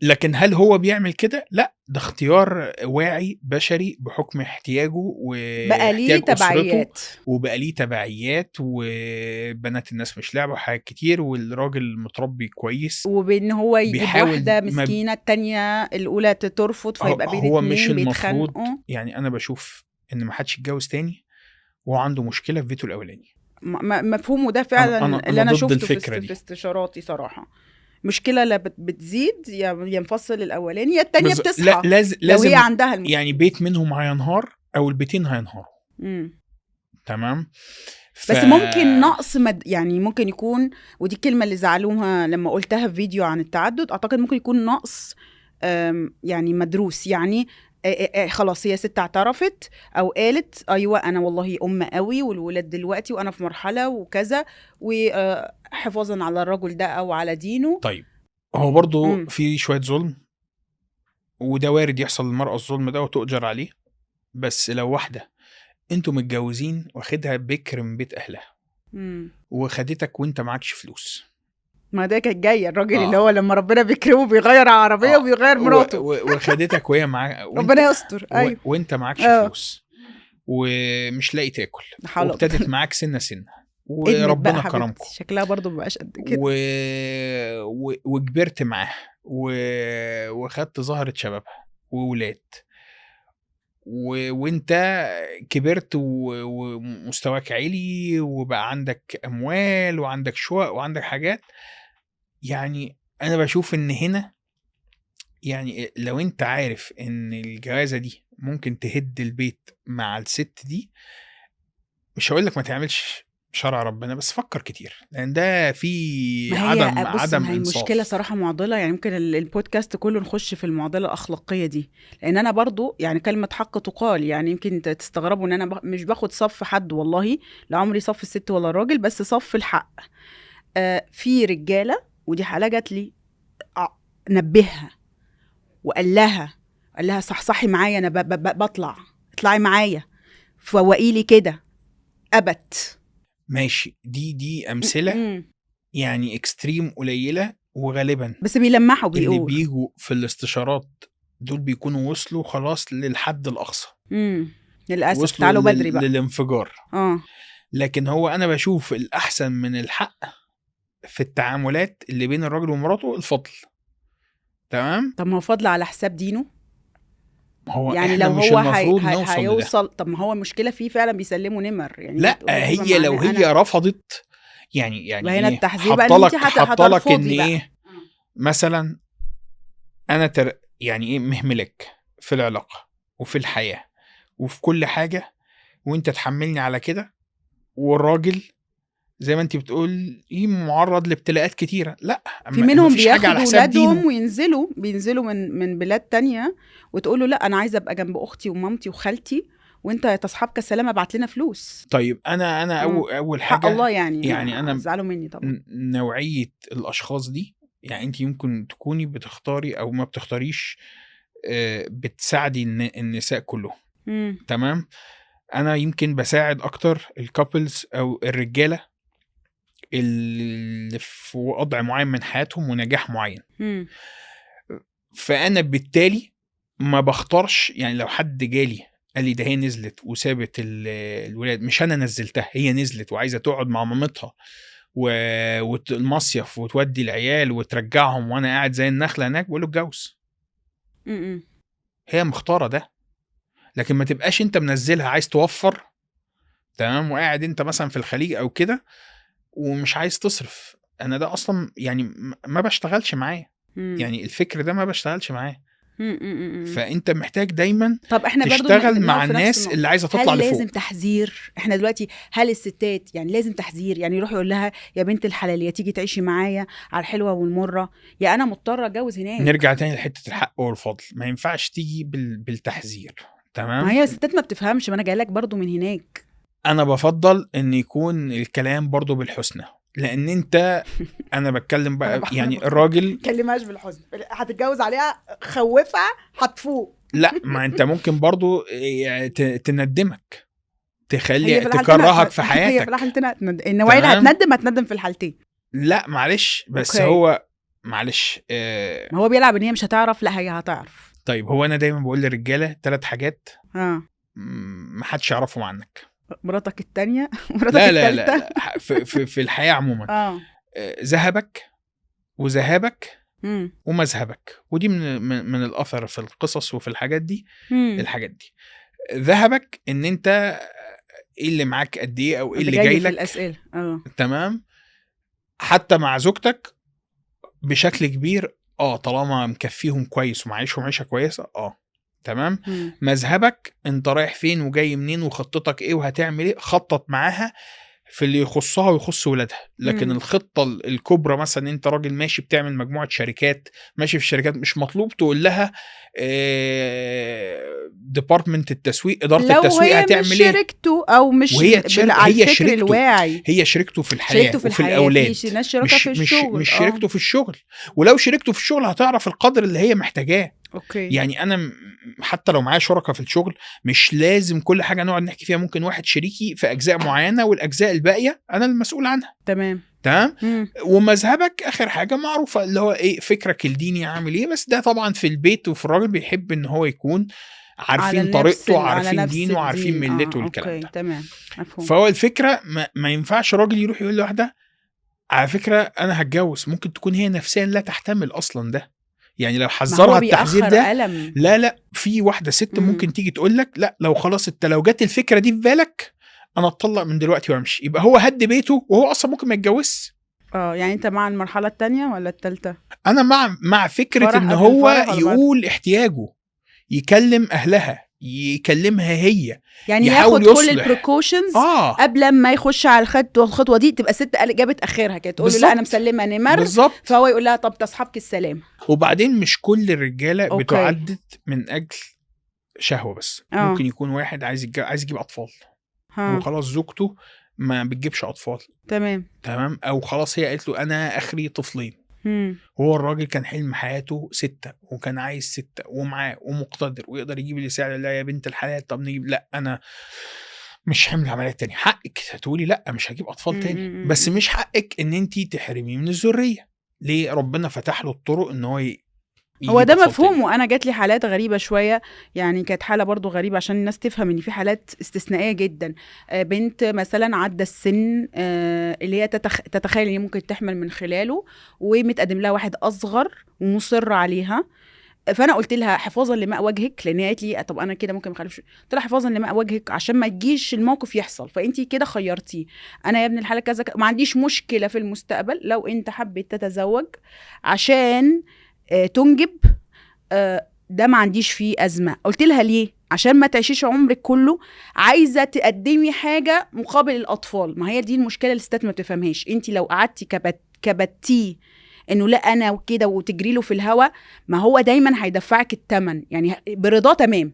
لكن هل هو بيعمل كده؟ لا، ده اختيار واعي بشري بحكم احتياجه واحتياج أسرته، وبقى ليه تبعيات، وبنات الناس مش لعبة وحاجات كتير، والراجل متربي كويس، وبان هو يجيب واحدة مسكينة التانية الأولى ترفض فيبقى بين هو مش المفروض. يعني أنا بشوف إن ما حدش يتجوز تاني وهو عنده مشكلة في بيته الأولاني. مفهومه ده فعلا. أنا اللي أنا شفته في استشاراتي صراحة. مشكلة لا بتزيد ينفصل الأولاني، يا التانية بتصحى لو هي عندها يعني بيت منهم هينهار أو البيتين هينهاروا. تمام. بس ممكن نقص يعني ممكن يكون، ودي الكلمة اللي زعلوها لما قلتها في فيديو عن التعدد، أعتقد ممكن يكون نقص يعني مدروس. يعني خلاص هي ست اعترفت او قالت ايوه انا والله ام قوي والولاد دلوقتي وانا في مرحله وكذا، وحفاظا على الرجل ده او على دينه. طيب هو برضو في شويه ظلم، وده وارد يحصل للمرأة الظلم ده وتؤجر عليه. بس لو واحده انتوا متجوزين واخدها بكر من بيت اهلها وخدتك وانت معكش فلوس، ما ده كانت جايه الراجل اللي هو لما ربنا بيكرمه بيغير عربيه وبيغير مراته وخدتك وهي معاك ربنا يستر. ايوه وانت معكش فلوس ومش لاقي تاكل وابتدت معاك سنه وربنا كرمكم، شكلها برضو مبقاش قد كده وكبرت معاه وخدت زهرة شبابها وولاد وانت كبرت ومستواك عالي وبقى عندك اموال وعندك شقق وعندك حاجات. يعني انا بشوف ان هنا يعني لو انت عارف ان الجوازة دي ممكن تهد البيت مع الست دي، مش هقولك ما تعملش شرع ربنا، بس فكر كتير، لان ده في عدم انصاف. المشكله صراحه معضله، يعني ممكن البودكاست كله نخش في المعضله الاخلاقيه دي، لان انا برضو يعني كلمه حق تقال، يعني يمكن تستغربوا ان انا مش باخد صف حد، والله لا عمري صف الست ولا الراجل، بس صف الحق. في رجاله ودي حاله جات لي نبهها وقال لها صحصحي معايا، انا بطلع اطلعي معايا فوقي لي كده ابت. ماشي، دي امثله يعني اكستريم قليله، وغالبا بس بيلمحوا بيقولوا اللي بيجوا في الاستشارات دول بيكونوا وصلوا خلاص للحد الاقصى، للاسف تعالوا بدري بقى للانفجار. لكن هو انا بشوف الاحسن من الحق في التعاملات اللي بين الراجل ومراته الفضل. تمام. طب ما هو فضل على حساب دينه، هو يعني لو هو هيوصل طب ما هو المشكله فيه فعلا بيسلموا نمر يعني. لا هي لو هي رفضت يعني هنا ايه، التحذير بقى ان انت حطلك ان ايه مثلا انا يعني ايه مهملك في العلاقه وفي الحياه وفي كل حاجه، وانت تحملني على كده، والراجل زي ما انت بتقول معرض لابتلاءات كتيره. لا في منهم بياخدوا ولادهم بينزلوا من بلاد تانية وتقولوا لا انا عايزه ابقى جنب اختي ومامتي وخالتي، وانت يا تصحابك السلامه ابعت لنا فلوس. طيب انا اول حاجه حق الله يعني انا زعلوا مني طبعا. نوعيه الاشخاص دي، يعني انت يمكن تكوني بتختاري او ما بتختاريش، بتساعدي النساء كلهم. تمام. انا يمكن بساعد اكتر الكابلز او الرجاله اللي في وضع معين من حياتهم ونجاح معين. فانا بالتالي ما بختارش، يعني لو حد جالي قال لي ده هي نزلت وسابت الولاد، مش انا نزلتها، هي نزلت وعايزه تقعد مع مامتها والمصيف وتودي العيال وترجعهم وانا قاعد زي النخله هناك، بقول له اتجوز. هي مختاره ده. لكن ما تبقاش انت منزلها عايز توفر، تمام، وقاعد انت مثلا في الخليج او كده ومش عايز تصرف. انا ده اصلا يعني ما بشتغلش معاه، يعني الفكر ده ما بشتغلش معاه. فانت محتاج دايما طب احنا تشتغل مع الناس اللي عايزه تطلع لفوق. هل لازم تحذير؟ احنا دلوقتي هل الستات يعني لازم تحذير، يعني يروح يقول لها يا بنت الحلال يا تيجي تعيشي معايا على الحلوه والمره، يا انا مضطره اتجوز هناك؟ نرجع تاني لحته الحق والفضل، ما ينفعش تيجي بالتحذير. تمام. ما هي الستات ما بتفهمش، ما انا جاي لك برضو من هناك. انا بفضل ان يكون الكلام برضو بالحسنى، لان انت انا بتكلم بقى يعني الراجل كلمهاش بالحزن، هتتجوز عليها خوفها هتفوق. لا ما انت ممكن برضو تندمك، تخلي تكرهك في حياتك. هي في الحالتين النوعيه اللي هتندم في الحالتين. لا معلش بس أوكي. هو معلش ما هو بيلعب ان هي مش هتعرف، لا هي هتعرف. طيب هو انا دايما بقول للرجاله 3 حاجات ما حدش يعرفهم عنك: مراتك التانية، مراتك التالتة. لا في الحياة عموما. ذهبك وذهابك ومذهبك، ودي من الأثر في القصص وفي الحاجات دي. الحاجات دي ذهبك ان انت ايه اللي معاك قد ايه او ايه اللي جاي لك في الأسئلة. تمام. حتى مع زوجتك بشكل كبير طالما مكفيهم كويس ومعيشهم عيشة كويسة تمام. مذهبك انت رايح فين وجاي منين وخطتك ايه وهتعمل ايه، خطط معاها في اللي يخصها ويخص ولادها. لكن الخطة الكبرى مثلا انت راجل ماشي بتعمل مجموعة شركات، ماشي في الشركات، مش مطلوب تقول لها ديبارتمنت التسويق، إدارة التسويق هتعمل ايه، شركته او مش وهي هي شركته الواعي، هي شركته في الحياة وفي الأولاد، مش شركته في الشغل. مش شركته في الشغل. ولو شركته في الشغل هتعرف القدر اللي هي محتاجاه. اوكي. يعني انا حتى لو معايا شركه في الشغل مش لازم كل حاجه نقعد نحكي فيها، ممكن واحد شريكي في اجزاء معينه والاجزاء الباقيه انا المسؤول عنها. تمام. تمام. ومذهبك اخر حاجه معروفه اللي هو ايه، فكرك الديني عامل ايه، بس ده طبعا في البيت، وفي الراجل بيحب ان هو يكون عارفين طريقته، عارفين دينه، عارفين ملته والكلام ده. تمام مفهوم. فهو الفكره ما ينفعش راجل يروح يقول لواحده على فكره انا هتجوز، ممكن تكون هي نفسيا لا تحتمل اصلا ده، يعني لو حذرها التحذير ده ألم. لا في واحده ست ممكن تيجي تقول لك لا لو خلاص انت لو جت الفكره دي في بالك انا اتطلق من دلوقتي وامشي، يبقى هو هد بيته وهو اصلا ممكن ما يتجوزش. يعني انت مع المرحله الثانيه ولا الثالثه؟ انا مع فكره ان هو يقول احتياجه، يكلم اهلها، يكلمها هي، يعني ياخد كل البريكوشنز قبل ما يخش على الخطوه دي، تبقى ست جابت اخرها كده تقول له لا انا مسلمه نمر بالزبط. فهو يقول لها طب تصحبك السلام. وبعدين مش كل الرجاله بتعدد من اجل شهوه بس. ممكن يكون واحد عايز يجيب اطفال وخلاص زوجته ما بتجيبش اطفال. تمام. او خلاص هي قالت له انا اخري طفلين. هو الراجل كان حلم حياته 6 وكان عايز 6 ومعاه ومقتدر ويقدر يجيب اللي يساعد. لا يا بنت الحلال طب نجيب، لا انا مش حمل عمليات تاني. حقك تقولي لا مش هجيب اطفال تاني، بس مش حقك ان انتي تحرميه من الذريه. ليه؟ ربنا فتح له الطرق ان هو ده مفهوم. وانا جات لي حالات غريبه شويه، يعني كانت حاله برضو غريبه عشان الناس تفهم ان في حالات استثنائيه جدا. بنت مثلا عدى السن اللي هي تتخيل ان هي ممكن تحمل من خلاله، ومتقدم لها واحد اصغر ومصر عليها. فانا قلت لها حفاظا لماء وجهك، لان هي قالت لي طب انا كده ممكن ما اخلفش. قلت لها حفاظا لماء وجهك عشان ما تجيش الموقف يحصل، فانتي كده خيرتي. انا يا ابن الحلال كذا ما عنديش مشكله في المستقبل لو انت حبيت تتزوج عشان تنجب، ده ما عنديش فيه أزمة. قلت لها ليه؟ عشان ما تعيشيش عمرك كله عايزة تقدمي حاجة مقابل الأطفال. ما هي دي المشكلة اللي الستات ما بتفهمهاش. انتي لو قعدتي كبتيه انه لا انا وكده وتجري له في الهوا، ما هو دايما هيدفعك الثمن، يعني برضاه تمام،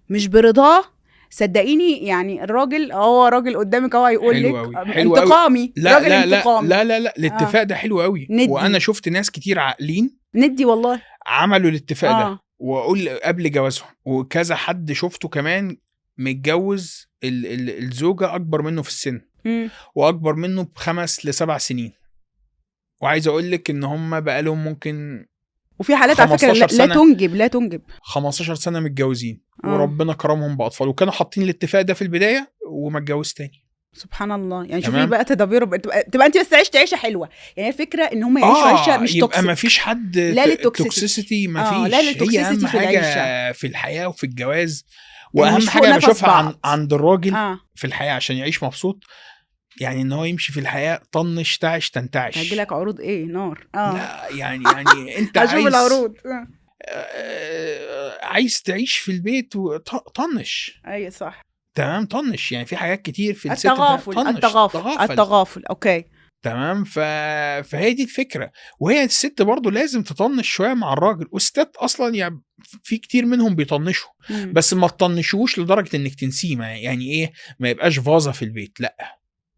مش برضاه صدقيني. يعني الراجل هو راجل قدامك هو هيقول لك انتقامي. لا راجل لا انتقامي. لا لا لا الاتفاق ده حلو قوي. وانا شفت ناس كتير عاقلين ندي والله عملوا الاتفاق ده، واقول قبل جوازهم. وكذا حد شفته كمان متجوز الزوجة اكبر منه في السن واكبر منه ب5 ل7 سنين، وعايز اقول لك ان هم بقالهم ممكن وفي حالات على فكرة لا تنجب 15 سنة متجوزين وربنا كرمهم بأطفال، وكانوا حاطين الاتفاق ده في البداية وما اتجوز تاني. سبحان الله. يعني شوفي بقى تدابيره تبقى انت بس عشت عيشه حلوه. يعني الفكره ان هم يعيشوا عيشه مش توكسيك. يبقى ما فيش حد لا للتوكسيسيتي ما فيش. لا للتوكسيسيتي هي اهم في حاجه العيشة. في الحياه وفي الجواز، واهم حاجه انا بشوفها عند الراجل في الحياه عشان يعيش مبسوط، يعني ان هو يمشي في الحياه طنش تعش تنتعش. هجي لك عروض ايه نار. لا يعني انت عايز العروض عايز تعيش في البيت وطنش. اي صح تمام. طنش يعني في حاجات كتير في التغافل اوكي تمام. فهي دي الفكره. وهي الست برضو لازم تطنش شويه مع الراجل، والستات اصلا يعني في كتير منهم بيطنشوا بس ما تطنشوش لدرجه انك تنسيه. يعني ايه ما يبقاش فازه في البيت، لا.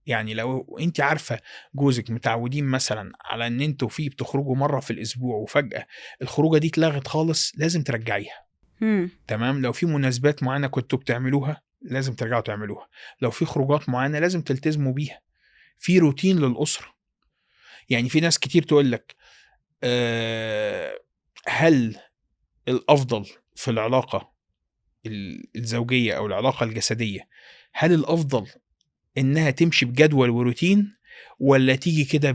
يعني لو انت عارفه جوزك متعودين مثلا على ان انتوا فيه بتخرجوا مره في الاسبوع وفجاه الخروجه دي اتلغت خالص، لازم ترجعيها. تمام. لو في مناسبات معينه كنتوا بتعملوها لازم ترجعوا تعملوها. لو في خروجات معينه لازم تلتزموا بيها. في روتين للأسرة. يعني في ناس كتير تقول لك هل الأفضل في العلاقة الزوجية أو العلاقة الجسدية، هل الأفضل إنها تمشي بجدول وروتين ولا تيجي كده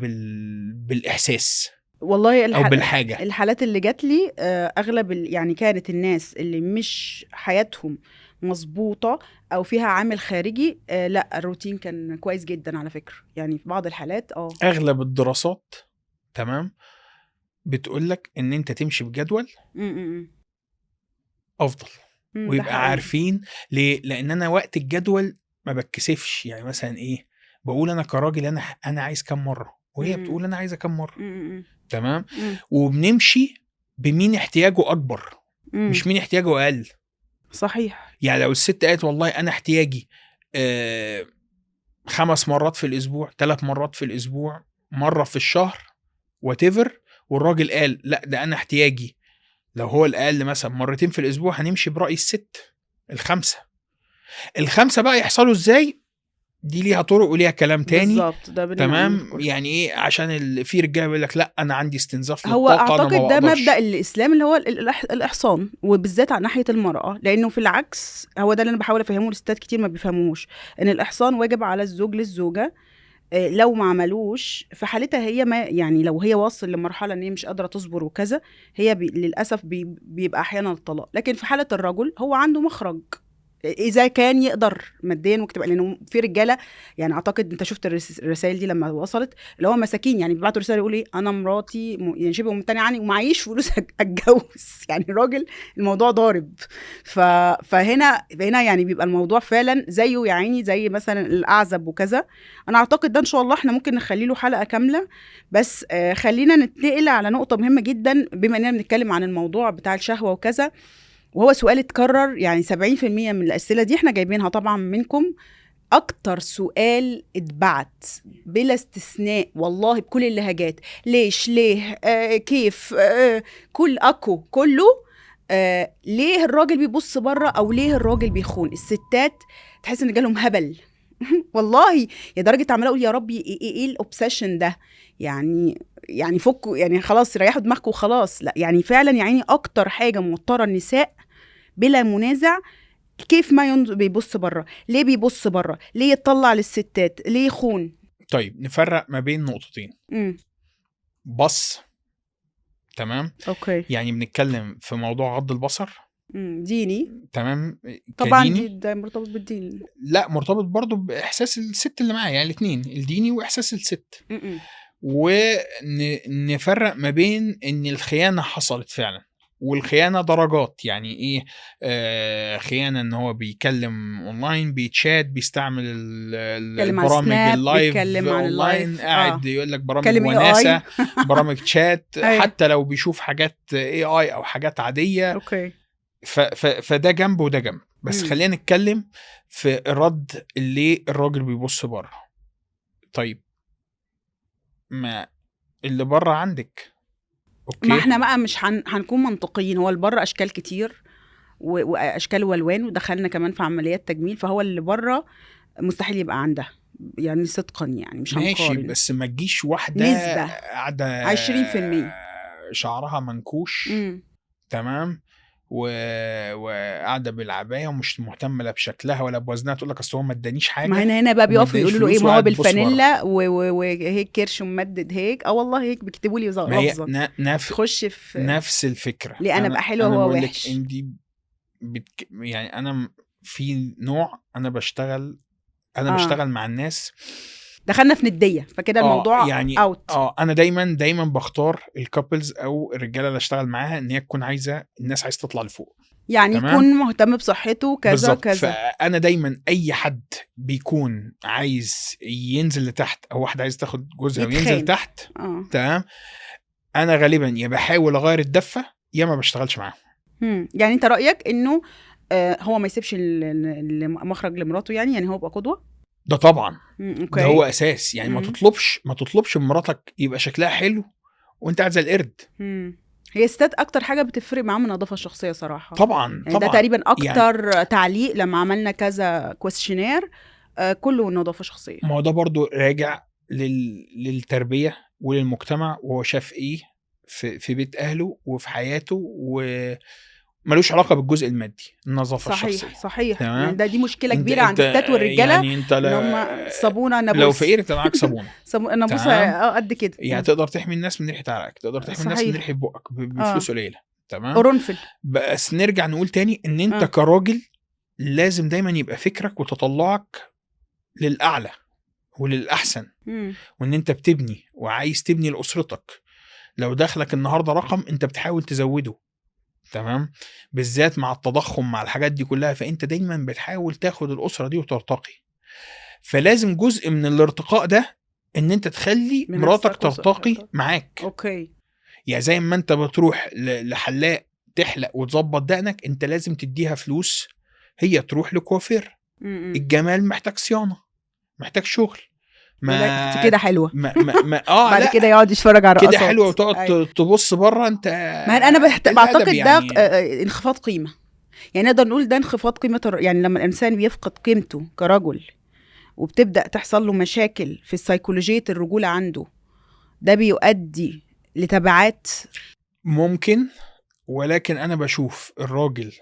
بالإحساس والله أو بالحاجة؟ الحالات اللي جات لي أغلب يعني كانت الناس اللي مش حياتهم مظبوطة أو فيها عامل خارجي. لا الروتين كان كويس جدا على فكرة. يعني في بعض الحالات أغلب الدراسات تمام بتقولك إن أنت تمشي بجدول أفضل. ويبقى عارفين ليه. لأن أنا وقت الجدول ما بتكسفش. يعني مثلا إيه بقول أنا كراجل أنا عايز كم مرة، وهي بتقول أنا عايزة كم مرة. تمام. وبنمشي بمين احتياجه أكبر مش مين احتياجه أقل. صحيح. يعني لو الست قالت والله أنا احتياجي 5 مرات في الأسبوع، 3 مرات في الأسبوع، مرة في الشهر whatever، والراجل قال لا ده أنا احتياجي لو هو الأقل مثلا مرتين في الأسبوع هنمشي برأي الست. الخمسة بقى يحصلوا ازاي؟ دي ليها طرق وليها كلام تاني. بالظبط، ده بنبقى عاملينه في تمام. كله. يعني ايه؟ عشان في رجاله بيقول لك لا انا عندي استنزاف هو للطاقه انا ما اعتقد ده مبدأ بقدرش. الاسلام اللي هو الاحصان، وبالذات عن ناحيه المراه، لانه في العكس هو ده اللي انا بحاول افهمه للستات كتير ما بيفهموش، ان الاحصان واجب على الزوج للزوجه. لو ما عملوش في حالتها هي، ما يعني لو هي واصل لمرحله ان هي مش قادره تصبر وكذا، هي للاسف بيبقى احيانا الطلاق. لكن في حاله الرجل هو عنده مخرج اذا كان يقدر ماديا وكتبقى، لانه في رجاله يعني اعتقد انت شفت الرسائل دي لما وصلت، اللي هو مساكين يعني بيبعتوا رساله يقول ايه، انا مراتي يعني شبه ممتنعه عني ومعيش فلوس اتجوز. يعني الراجل الموضوع ضارب. فهنا يعني بيبقى الموضوع فعلا زيه يا عيني زي مثلا الاعزب وكذا. انا اعتقد ده ان شاء الله احنا ممكن نخلي له حلقه كامله. بس خلينا نتنقل على نقطه مهمه جدا، بما اننا بنتكلم عن الموضوع بتاع الشهوه وكذا، وهو سؤال اتكرر. يعني 70% من الأسئلة دي احنا جايبينها طبعا منكم. أكتر سؤال اتبعت بلا استثناء والله بكل اللهجات، ليش، ليه، كيف، كل كله، ليه الراجل بيبص بره، أو ليه الراجل بيخون الستات. تحس إن جالهم هبل. والله يا درجة عمالة أقول يا ربي إيه الأوبسيشن ده. يعني فكوا، يعني خلاص ريحوا دماغكم وخلاص. لا يعني فعلا يعني أكتر حاجة موترة النساء بلا منازع، كيف ما بيبص بره، ليه بيبص بره، ليه يطلع للستات، ليه يخون. طيب نفرق ما بين نقطتين. بص، تمام، اوكي. يعني بنتكلم في موضوع غض البصر. ديني تمام. طبعا، كديني ده مرتبط بالدين. لا، مرتبط برضو باحساس الست اللي معايا، يعني الاثنين، الديني واحساس الست. ونفرق ما بين ان الخيانه حصلت فعلا، والخيانه درجات. يعني ايه؟ خيانه ان هو بيكلم اونلاين، بيتشات، بيستعمل بيتكلم عن البرامج سناب، اللايف بيتكلم عن اونلاين، اللايف، قاعد يقول لك برامج بيتكلم وناسه، AI. برامج شات، ايوه. حتى لو بيشوف حاجات AI او حاجات عاديه. اوكي. فده جنب وده جنب. بس مم. خلينا نتكلم في الرد اللي الراجل بيبص بره. طيب ما اللي بره عندك، ما اوكي، احنا بقى مش هنكون منطقيين. هو اللي بره اشكال كتير واشكال والوان، ودخلنا كمان في عمليات تجميل، فهو اللي بره مستحيل يبقى عندها، يعني صدقا يعني مش ماشي، هنقارن. بس ما تجيش واحدة نسبة قاعدة 20%. شعرها منكوش، تمام، وقاعدة بالعباية ومش مهتمة لا بشكلها ولا بوزنها، تقول لك اصل هو ما ادانيش ما حاجة هنا بقى وما بيقفوا ادانيش يقولوا له ايه، فلوس ما هو وقاعد بيبص بره. بالفانيلا وهيك كرش ممدد هيك، والله هيك بيكتبوا لي ما هي لفظه تخش في نفس الفكرة. ليه انا بقى حلوه انا وهو بقول لك وحش. ان دي يعني انا في نوع انا بشتغل اه مع الناس. دخلنا في نديه، فكده الموضوع يعني اوت. انا دايما بختار الكابلز او الرجاله اللي اشتغل معاها ان هي تكون الناس عايزه تطلع لفوق. يعني تمام، يكون مهتم بصحته كذا بالظبط. كذا. فانا دايما اي حد بيكون عايز ينزل لتحت، او واحده عايز تاخد جوزها وينزل يتخان. تحت، تمام، انا غالبا يا بحاول اغير الدفه يا ما بشتغلش معاهم. يعني انت رايك انه هو ما يسيبش المخرج لمراته، يعني هو يبقى قدوه. ده طبعا، اوكي. ده هو اساس. يعني ما تطلبش من مراتك يبقى شكلها حلو وانت قاعد زي القرد. هي الستات اكتر حاجه بتفرق معاهم النظافه الشخصيه صراحه. طبعا يعني ده تقريبا اكتر تعليق لما عملنا كذا كويستشنير، كله نظافه شخصيه. ما هو ده برضو راجع للتربيه وللمجتمع، وهو شاف ايه في بيت اهله وفي حياته، وملوش علاقه بالجزء المادي، النظافه الشخصيه. صحيح. تمام. يعني دي مشكله كبيره عند الستات والرجاله، يعني انت ان هم صابونه نابوس. لو فقير انت معاك صابونه نابوسه قد كده. يعني تقدر تحمي الناس من ريحه عرقك، تقدر تحمي الناس من ريحه بقك بفلوس قليله. تمام. قرنفل. بس نرجع نقول تاني ان انت كراجل لازم دايما يبقى فكرك وتطلعك للاعلى وللاحسن، وان انت بتبني وعايز تبني لاسرتك. لو دخلك النهارده رقم انت بتحاول تزوده، تمام، بالذات مع التضخم مع الحاجات دي كلها، فانت دايما بتحاول تاخد الاسره دي وترتقي. فلازم جزء من الارتقاء ده ان انت تخلي مراتك ترتقي معاك. اوكي. يعني زي ما انت بتروح لحلاق تحلق وتظبط دقنك، انت لازم تديها فلوس هي تروح لكوافير. الجمال محتاج صيانه، محتاج شغل. ما كده حلوه ما بعد لا كده يقعد يتفرج على كده رقصات حلوه وتقعد أيوة. تبص بره انت. ما انا بعتقد ده يعني انخفاض قيمه. يعني نقدر نقول ده انخفاض قيمه يعني لما الانسان بيفقد قيمته كرجل وبتبدا تحصل له مشاكل في السيكولوجيه الرجوله عنده، ده بيؤدي لتبعات. ممكن، ولكن انا بشوف الراجل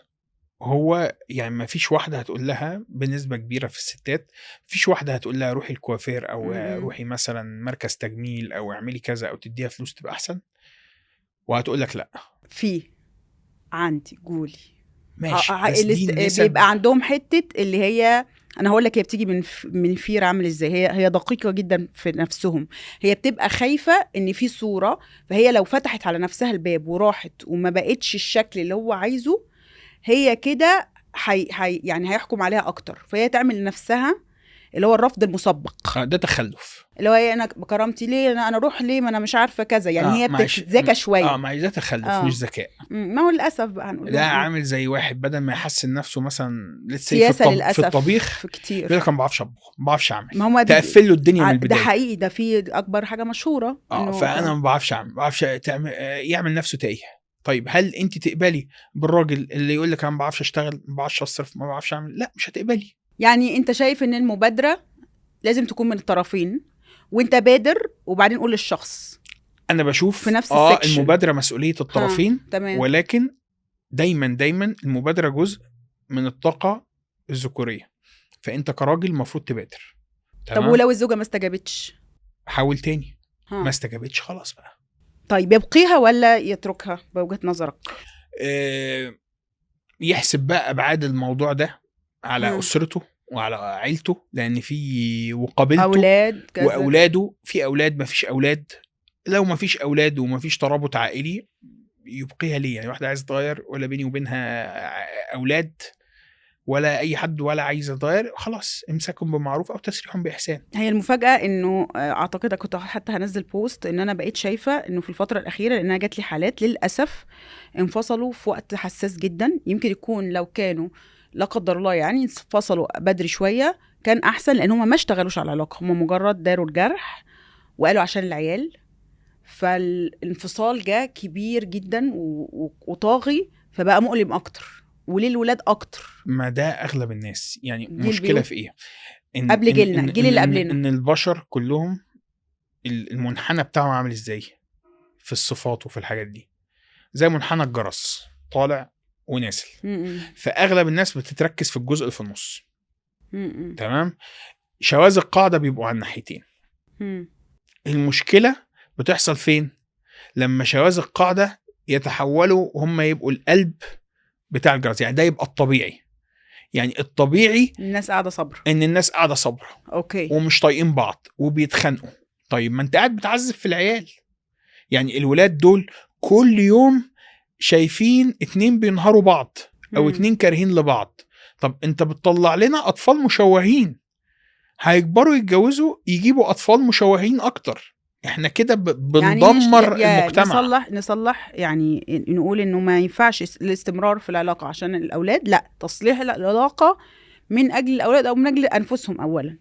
هو يعني ما فيش واحدة هتقول لها بنسبة كبيرة في الستات، فيش واحدة هتقول لها روحي الكوافير أو روحي مثلا مركز تجميل أو اعملي كذا أو تديها فلوس تبقى أحسن، وهتقول لك لأ. في عندي قولي ماشي، بس دي النسب. بيبقى عندهم حتة اللي هي، انا هقول لك هي بتيجي من فير عامل ازاي. هي دقيقة جدا في نفسهم. هي بتبقى خايفة ان في صورة، فهي لو فتحت على نفسها الباب وراحت وما بقتش الشكل اللي هو عايزه، هي كده يعني هيحكم عليها اكتر، فهي تعمل لنفسها اللي هو الرفض المسبق. ده تخلف. اللي هو ايه، انا بكرامتي ليه، انا اروح ليه، ما انا مش عارفة كذا. يعني هي بتتذكى شوية. ما ده تخلف مش ذكاء. ما هو للاسف بقى هنقول ده عامل زي واحد بدل ما يحسن نفسه مثلا سياسة في للأسف الطبيخ كتير. يقول لك انا ما بعرفش اطبخ، ما بعرفش اعمل، ما هو تقفل له الدنيا من ده البدايه. حقيقي، ده في اكبر حاجه مشهوره فانا ما بعرفش اعمل، ما بعرفش يعمل نفسه تايه. طيب هل انت تقبلي بالراجل اللي يقول لك انا ما بعرفش اشتغل، ما بعرفش اصرف، ما بعرفش اعمل؟ لا، مش هتقبلي. يعني انت شايف ان المبادره لازم تكون من الطرفين، وانت بادر وبعدين قول للشخص. انا بشوف في نفس السكشن. المبادره مسؤوليه الطرفين، تمام. ولكن دايما المبادره جزء من الطاقه الذكوريه، فانت كراجل المفروض تبادر. طب ولو الزوجه ما استجابتش؟ حاول تاني. ما استجابتش خلاص بقى. طيب يبقيها ولا يتركها بوجهة نظرك؟ يحسب بقى ابعاد الموضوع ده على اسرته وعلى عيلته، لان في وقابلته اولاد واولاده، في اولاد ما فيش اولاد. لو ما فيش اولاد وما فيش ترابط عائلي يبقيها ليه؟ يعني واحده عايزه تغير ولا بيني وبينها اولاد ولا اي حد ولا عايزه تغير، خلاص امسكهم بمعروف او تسريحهم باحسان. هي المفاجاه انه اعتقد كنت حتى هنزل بوست ان انا بقيت شايفه انه في الفتره الاخيره، لانها جات لي حالات للاسف انفصلوا في وقت حساس جدا. يمكن يكون لو كانوا لا قدر الله يعني انفصلوا بدري شويه كان احسن، لان هم ما اشتغلوش على العلاقه، هم مجرد داروا الجرح وقالوا عشان العيال. فالانفصال جاء كبير جدا وطاغي، فبقى مؤلم اكتر وللولاد اكتر. ما ده اغلب الناس. يعني المشكله في ايه؟ قبل جيلنا، الجيل اللي قبلنا، ان البشر كلهم المنحنى بتاعهم عامل ازاي في الصفات وفي الحاجات دي، زي منحنى الجرس طالع ونازل. فاغلب الناس بتتركز في الجزء اللي في النص. تمام. شواذ القاعده بيبقوا على الناحيتين. المشكله بتحصل فين؟ لما شواذ القاعده يتحولوا هم يبقوا القلب بتاع الجرس. يعني ده يبقى الطبيعي. يعني الطبيعي الناس قاعده صبر، ان الناس قاعده صبر اوكي، ومش طايقين بعض وبيتخانقوا. طيب ما انت قاعد بتعذب في العيال. يعني الولاد دول كل يوم شايفين 2 بينهاروا بعض او 2 كارهين لبعض. طب انت بتطلع لنا اطفال مشوهين، هيكبروا يتجوزوا يجيبوا اطفال مشوهين اكتر. احنا كده بندمر يعني المجتمع. نصلح يعني نقول انه ما ينفعش الاستمرار في العلاقه عشان الاولاد، لا، تصليح العلاقه من اجل الاولاد او من اجل انفسهم اولا.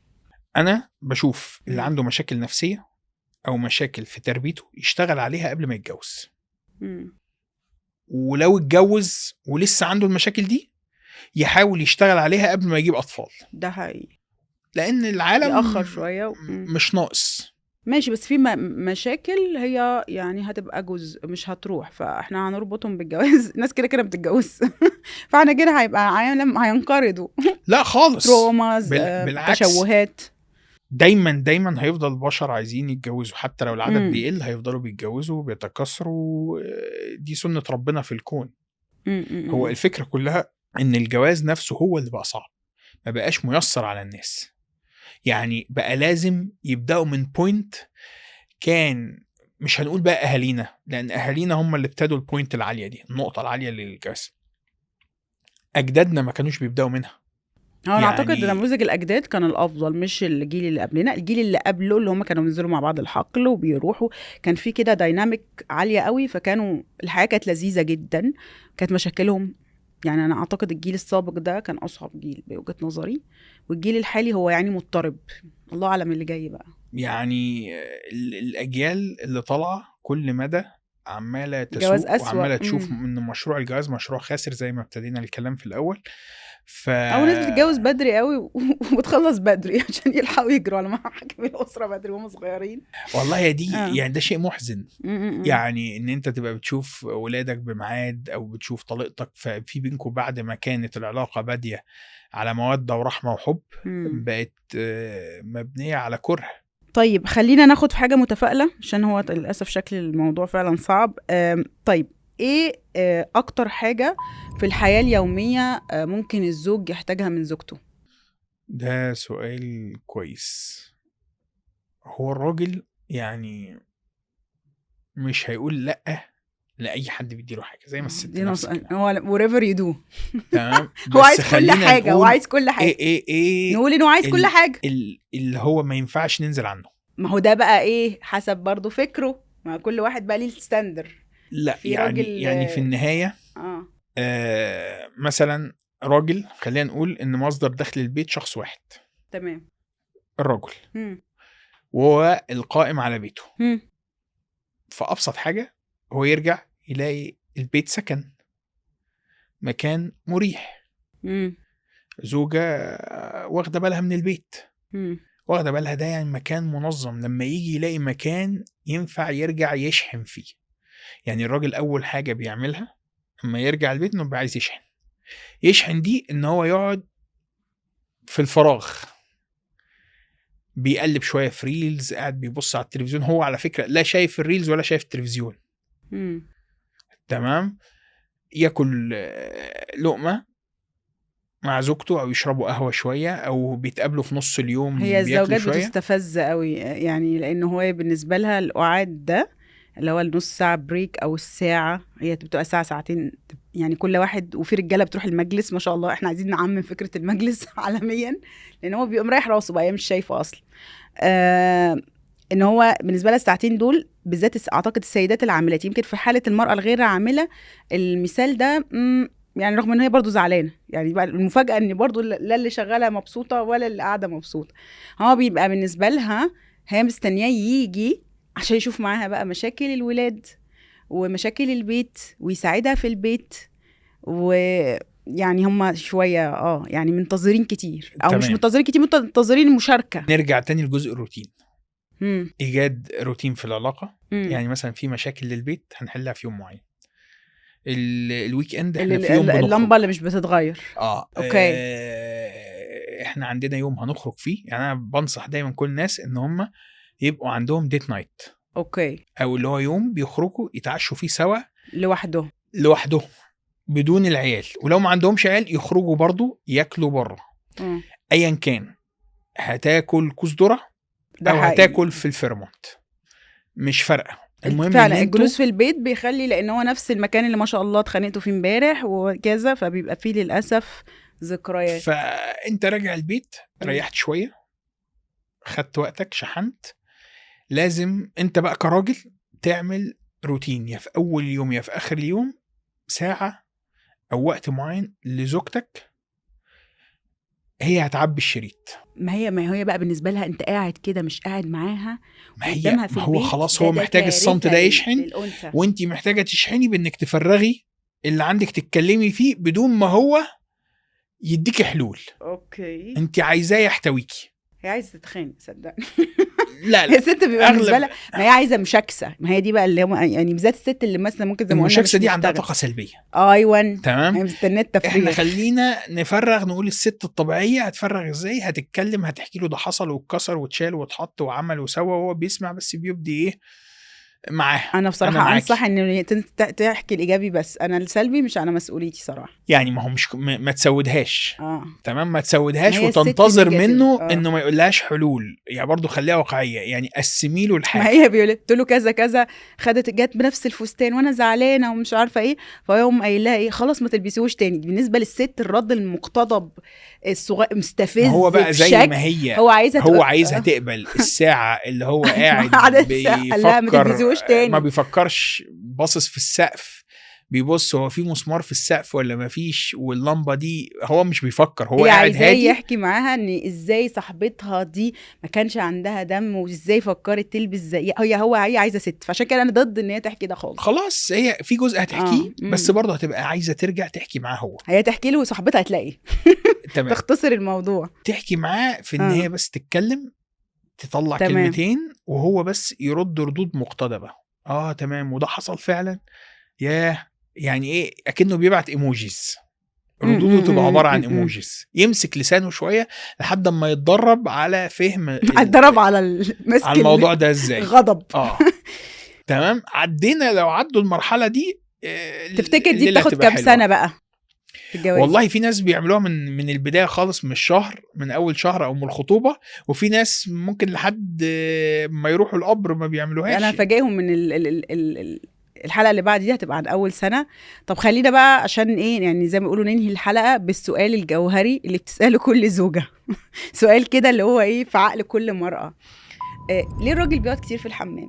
انا بشوف اللي عنده مشاكل نفسيه او مشاكل في تربيته يشتغل عليها قبل ما يتجوز. ولو اتجوز ولسه عنده المشاكل دي يحاول يشتغل عليها قبل ما يجيب اطفال. ده حقيقي، لان العالم يأخر شويه مش ناقص. ماشي، بس في مشاكل هي يعني هتبقى جزء مش هتروح، فاحنا هنربطهم بالجواز. الناس كده كده بتتجوز فاحنا كده هيبقى عالم هينقرضوا. لا خالص، تروماز، بالعكس، تشوهات. دايما هيفضل البشر عايزين يتجوزوا، حتى لو العدد بيقل هيفضلوا بيتجوزوا بيتكاثروا. دي سنة ربنا في الكون. هو الفكرة كلها ان الجواز نفسه هو اللي بقى صعب، ما بقاش ميسر على الناس. يعني بقى لازم يبدأوا من بوينت كان مش هنقول بقى أهالينا، لأن أهالينا هم اللي ابتدوا البوينت العالية دي، النقطة العالية للجواز. أجدادنا ما كانوش بيبدأوا منها. أنا أعتقد نموذج الأجداد كان الأفضل، مش الجيل اللي قبلنا. الجيل اللي قبله اللي هم كانوا بينزلوا مع بعض الحقل وبيروحوا، كان في كده دايناميك عالية قوي، فكانوا الحياة كانت لذيذة جدا، كانت مشاكلهم يعني انا اعتقد الجيل السابق ده كان اصعب جيل بوجهة نظري، والجيل الحالي هو يعني مضطرب، الله اعلم اللي جاي بقى. يعني الاجيال اللي طالعه كل مدى عماله جواز تسوق اسوأ. وعماله تشوف ان مشروع الجواز مشروع خاسر زي ما ابتدينا الكلام في الاول. او ناس بتتجوز بدري قوي وبتخلص بدري عشان يلحقوا يجروا على محاكم الاسره بدري وهم صغيرين. والله يا دي اه. يعني ده شيء محزن، م. يعني ان انت تبقى بتشوف ولادك بميعاد او بتشوف طليقتك ففي بينكم بعد ما كانت العلاقه باديه على موده ورحمه وحب بقت مبنيه على كره. طيب خلينا ناخد في حاجه متفائله عشان هو للاسف شكل الموضوع فعلا صعب. طيب ايه اكتر حاجه في الحياه اليوميه ممكن الزوج يحتاجها من زوجته؟ ده سؤال كويس. هو الراجل يعني مش هيقول لأ لأي حد بيديله حاجة زي ما الست دي نفس الكلام. هو whatever you do. تمام هو عايز بس كل خلينا حاجه، هو نقول عايز كل حاجه. ايه نقول انه عايز كل حاجه. اللي هو ما ينفعش ننزل عنه. ما هو ده بقى ايه حسب برضو فكره، ما كل واحد بقى ليه الستاندر. لا في يعني راجل يعني في النهاية مثلا راجل خلينا نقول ان مصدر دخل البيت شخص واحد، تمام، الرجل، وهو القائم على بيته. فأبسط حاجة هو يرجع يلاقي البيت سكن، مكان مريح، زوجة واخدة بالها من البيت، واخدة بالها ده يعني مكان منظم. لما يجي يلاقي مكان ينفع يرجع يشحن فيه، يعني الراجل أول حاجة بيعملها لما يرجع البيت إنه بيبقى عايز يشحن دي إن هو يقعد في الفراغ بيقلب شوية في ريلز، قاعد بيبص على التلفزيون. هو على فكرة لا شايف الريلز ولا شايف التلفزيون. تمام، ياكل لقمة مع زوجته او يشربوا قهوة شوية او بيتقابلوا في نص اليوم. هي الزوجات بتستفز قوي يعني، لان هو بالنسبة لها القعاد ده اللي هو النص ساعة بريك او الساعة، هي بتبقى ساعة ساعتين يعني كل واحد. وفي رجالة بتروح المجلس ما شاء الله، احنا عايزين نعمم فكرة المجلس عالميا، لان هو بيبقى مريح راسه بقى، هي مش شايفه اصلا. ان هو بالنسبه لها الساعتين دول بالذات، اعتقد السيدات العاملات، يمكن في حاله المراه الغير عامله المثال ده يعني رغم ان هي برضو زعلانه، يعني بقى المفاجاه ان برضو لا اللي شغاله مبسوطه ولا اللي قاعده مبسوطه. هو بيبقى بالنسبه لها هي مستنياه يجي عشان يشوف معاها بقى مشاكل الولاد ومشاكل البيت ويساعدها في البيت، ويعني هم شويه يعني منتظرين كتير او تمام. مش منتظرين كتير، منتظرين المشاركه. نرجع تاني لجزء الروتين. ايجاد روتين في العلاقه. يعني مثلا في مشاكل للبيت هنحلها في يوم معين. الويك اند احنا في يوم اللمبه اللي مش بتتغير. اوكي. احنا عندنا يوم هنخرج فيه. يعني انا بنصح دايما كل الناس ان هم يبقوا عندهم ديت نايت. اوكي. او اللي هو يوم بيخرجوا يتعشوا فيه سوا لوحدهم بدون العيال، ولو ما عندهمش عيال يخرجوا برضو ياكلوا بره. ايا كان، هتاكل كوز ذره او هتاكل في الفيرمونت مش فارقه. المهم فعلا الجلوس في البيت بيخلي، لان هو نفس المكان اللي ما شاء الله اتخانقتوا فيه امبارح وكذا، فبيبقى فيه للاسف ذكريات. فانت راجع البيت ريحت شويه، خدت وقتك، شحنت. لازم انت بقى كراجل تعمل روتين، يا في اول يوم يا في اخر اليوم، ساعه او وقت معين لزوجتك هي هتعبي الشريط. ما هي بقى بالنسبه لها انت قاعد كده مش قاعد معاها قدامها في البيت. هو خلاص هو محتاج الصمت ده يشحن، وانتي محتاجه تشحني بانك تفرغي اللي عندك تتكلمي فيه بدون ما هو يديكي حلول. اوكي. انتي عايزاه يحتويكي. هي عايزه تتخانق صدقني. لا هي الست بيبقى بالنسبه لها ما هي عايزه مشاكسه، ما هي دي بقى اللي يعني بالذات الست اللي مثلا ممكن زي ما قلنا المشاكسه دي عندها طاقه سلبيه. ايوه تمام. هي مستنيه التفريغ. احنا خلينا نفرغ، نقول الست الطبيعيه هتفرغ ازاي. هتتكلم، هتحكي له ده حصل واتكسر واتشال واتحط وعمل وسوى، وهو بيسمع بس بيبدي ايه معاه. انا بصراحه انصح ان تحكي الايجابي بس، انا السلبي مش انا مسؤوليتي صراحه. يعني ما هو مش ما تسودهاش. تمام، ما تسودهاش وتنتظر منه انه ما يقولهاش حلول. يعني برضو خليها واقعيه، يعني قسمي له الحاجه. ما هي قلت له كذا كذا، جت بنفس الفستان وانا زعلانه ومش عارفه ايه، فيقوم قايل لها ايه خلاص ما تلبسيهوش تاني. بالنسبه للست الرد المقتضب الصغير مستفز، هو بقى زي ما هي هو عايزها تقبل الساعه اللي هو قاعد بيفكر، ما بيفكرش، باصص في السقف، بيبص هو في مسمار في السقف ولا ما فيش، واللمبه دي هو مش بيفكر، هو هي قاعد عايزاه هادي. يحكي معاها ان ازاي صاحبتها دي ما كانش عندها دم، وازاي فكرت تلبس زي هي عايزه ست، فعشان كده انا ضد ان هي تحكي ده خالص. خلاص هي في جزء هتحكيه، بس مم. برضه هتبقى عايزه ترجع تحكي معاه هو. هي تحكي له وصاحبتها هتلاقي تمام. تختصر الموضوع. تحكي معاه في ان هي بس تتكلم، تطلع تمام. كلمتين وهو بس يرد ردود مقتضبه. تمام، وده حصل فعلا. ياه، يعني ايه، اكنه بيبعت ايموجيز، ردوده تبقى عباره عن ايموجيز. يمسك لسانه شويه لحد ما يتدرب على فهم اتدرب على على الموضوع ده ازاي. غضب. تمام. لو عدوا المرحله دي، تفتكر دي بتاخد كام سنه بقى في الجواز؟ والله في ناس بيعملوها من البدايه خالص، من الشهر، من اول شهر او من الخطوبه، وفي ناس ممكن لحد ما يروحوا القبر ما بيعملوهاش. انا فاجئهم من الحلقه اللي بعد دي هتبقى عن اول سنه. طب خلينا بقى عشان ايه يعني زي ما بيقولوا ننهي الحلقه بالسؤال الجوهري اللي بتساله كل زوجه سؤال كده اللي هو ايه في عقل كل مرأة. ليه الراجل بيقعد كتير في الحمام؟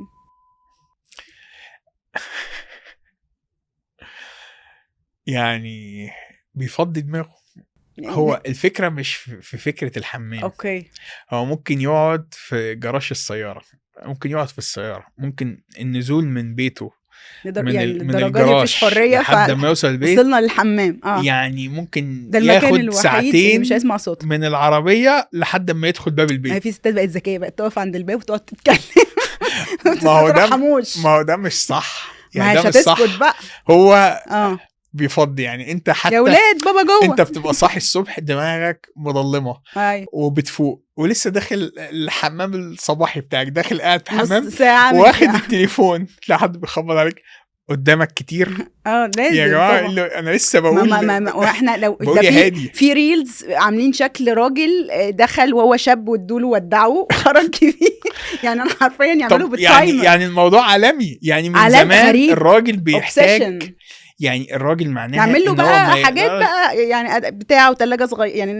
يعني بيفضي دماغه. هو الفكرة مش في فكرة الحمام. اوكي. هو ممكن يقعد في جراج السيارة، ممكن يقعد في السيارة، ممكن النزول من بيته من الجراج مفيش حرية لحد ما يوصل البيت. وصلنا للحمام. يعني ممكن ده المكان ياخد الوحيد ساعتين اللي مش هيسمع صوت من العربية لحد ما يدخل باب البيت. ما في ستات بقت ذكية بقت تقف عند الباب وتقعد تتكلم ما هو ده مش صح، يعني ما ده مش صح بقى. هو بيفضي. يعني انت حتى يا ولاد بابا جوه، انت بتبقى صاحي الصبح دماغك مظلمه وبتفوق ولسه داخل الحمام الصباحي بتاعك، داخل قاعد في حمام واخد التليفون تلاقي حد بيخبط عليك قدامك كتير. لازم يا جماعه انا لسه بقول واحنا لو في ريلز عاملين شكل راجل دخل وهو شاب وادوله ودعوه وخرج كبير يعني انا حرفيا يعملوا بالتايمر. يعني الموضوع عالمي، يعني من زمان غريب. الراجل بيحتاج يعني الراجل معناها نعمل له بقى حاجات بقى يعني بتاع وثلاجه صغيره، يعني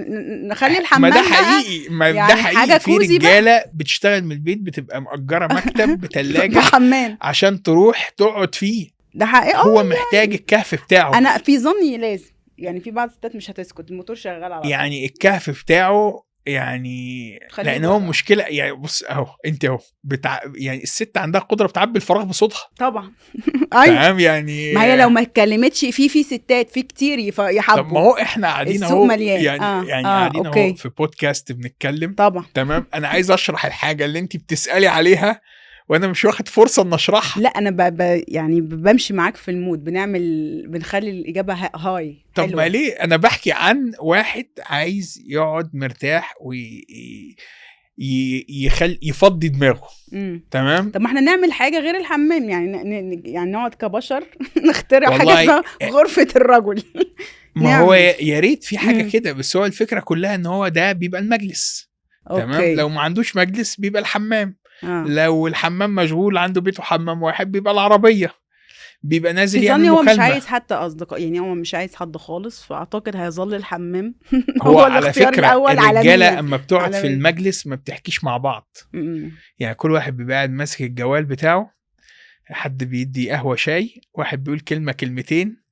نخلي الحمام ما ده حقيقي، ما يعني ده حقيقي. في رجاله بتشتغل من البيت بتبقى مأجره مكتب بثلاجه حمام عشان تروح تقعد فيه. ده حقيقي. هو محتاج الكهف بتاعه. انا في ظني لازم، يعني في بعض الستات مش هتسكت، الموتور شغال على يعني الكهف بتاعه، يعني لان هو مشكله. يعني بص اهو انت اهو يعني الست عندها قدره بتعبي الفراغ بصوتها طبعا. تمام. يعني ما هي لو ما اتكلمتش في ستات في كتير يحبوا. طب ما هو احنا قاعدين اهو يعني قاعدين اهو في بودكاست بنتكلم. طبعا تمام. انا عايز اشرح الحاجه اللي انت بتسالي عليها وانا مش واخد فرصه ان اشرحها. لا انا يعني بمشي معاك في المود، بنخلي الاجابه هاي. طب ما ليه؟ انا بحكي عن واحد عايز يقعد مرتاح يفضي دماغه. تمام. طب ما احنا نعمل حاجه غير الحمام، يعني نقعد كبشر نخترع حاجه اسمها غرفه الرجل. ما هو يا ريت في حاجه كده، بس هو الفكره كلها ان هو ده بيبقى المجلس. تمام. لو ما عندوش مجلس بيبقى الحمام. لو الحمام مشغول عنده بيته حمام واحد بيبقى العربيه، بيبقى نازل يعمل مكالمه. هو مش عايز حتى اصدقاء، يعني هو مش عايز حد خالص، فاعتقد هيظل الحمام هو على فكره الرجاله اما بتقعد في المجلس ما بتحكيش مع بعض. يعني كل واحد بيبقى قاعد ماسك الجوال بتاعه، حد بيدي قهوه شاي، واحد بيقول كلمه كلمتين،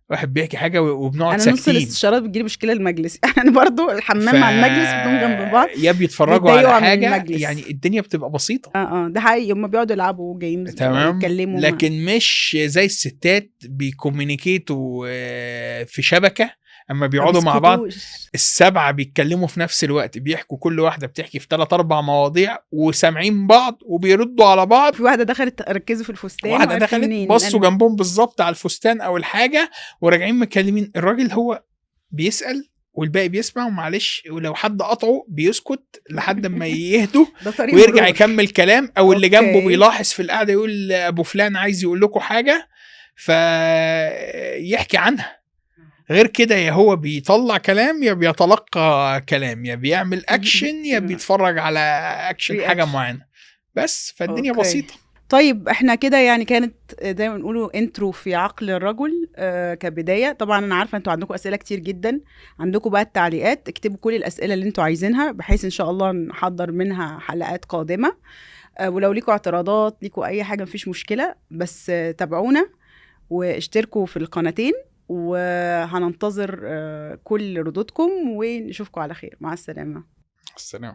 واحد بيحكي حاجه وبنقعد ساكتين. انا نص الاستشارات بتجيلي مشكله المجلس يعني برضو الحمام مع المجلس بتكون جنب بعض، يا بيتفرجوا على حاجه، يعني الدنيا بتبقى بسيطه. ده حقيقي. هم بيقعدوا يلعبوا جيمز ويتكلموا، لكن مش زي الستات بيكومينيكيتوا في شبكه. اما بيقعدوا مع بعض السبعه بيتكلموا في نفس الوقت، بيحكوا كل واحده بتحكي في 3-4 مواضيع وسامعين بعض وبيردوا على بعض. في واحده دخلت ركزوا في الفستان، واحده دخلت بصوا جنبهم بالظبط على الفستان او الحاجه وراجعين مكلمين. الراجل هو بيسأل والباقي بيسمع، ومعلش ولو حد قطعه بيسكت لحد ما يهدوا ويرجع يكمل كلام، او اللي جنبه بيلاحظ في القعده يقول ابو فلان عايز يقول لكم حاجه فيحكي عنها. غير كده يا هو بيطلع كلام، يا بيتلقى كلام، يا بيعمل اكشن، يا بيتفرج على اكشن حاجه معينه بس. فالدنيا بسيطه. طيب احنا كده يعني كانت زي ما بنقولوا انترو في عقل الرجل كبدايه. طبعا انا عارفه انتوا عندكم اسئله كتير جدا، عندكم بقى التعليقات، اكتبوا كل الاسئله اللي انتوا عايزينها بحيث ان شاء الله نحضر منها حلقات قادمه. ولو ليكوا اعتراضات، ليكوا اي حاجه مفيش مشكله، بس تابعونا واشتركوا في القناتين، وهننتظر كل ردودكم، ونشوفكم على خير. مع السلامة. السلام.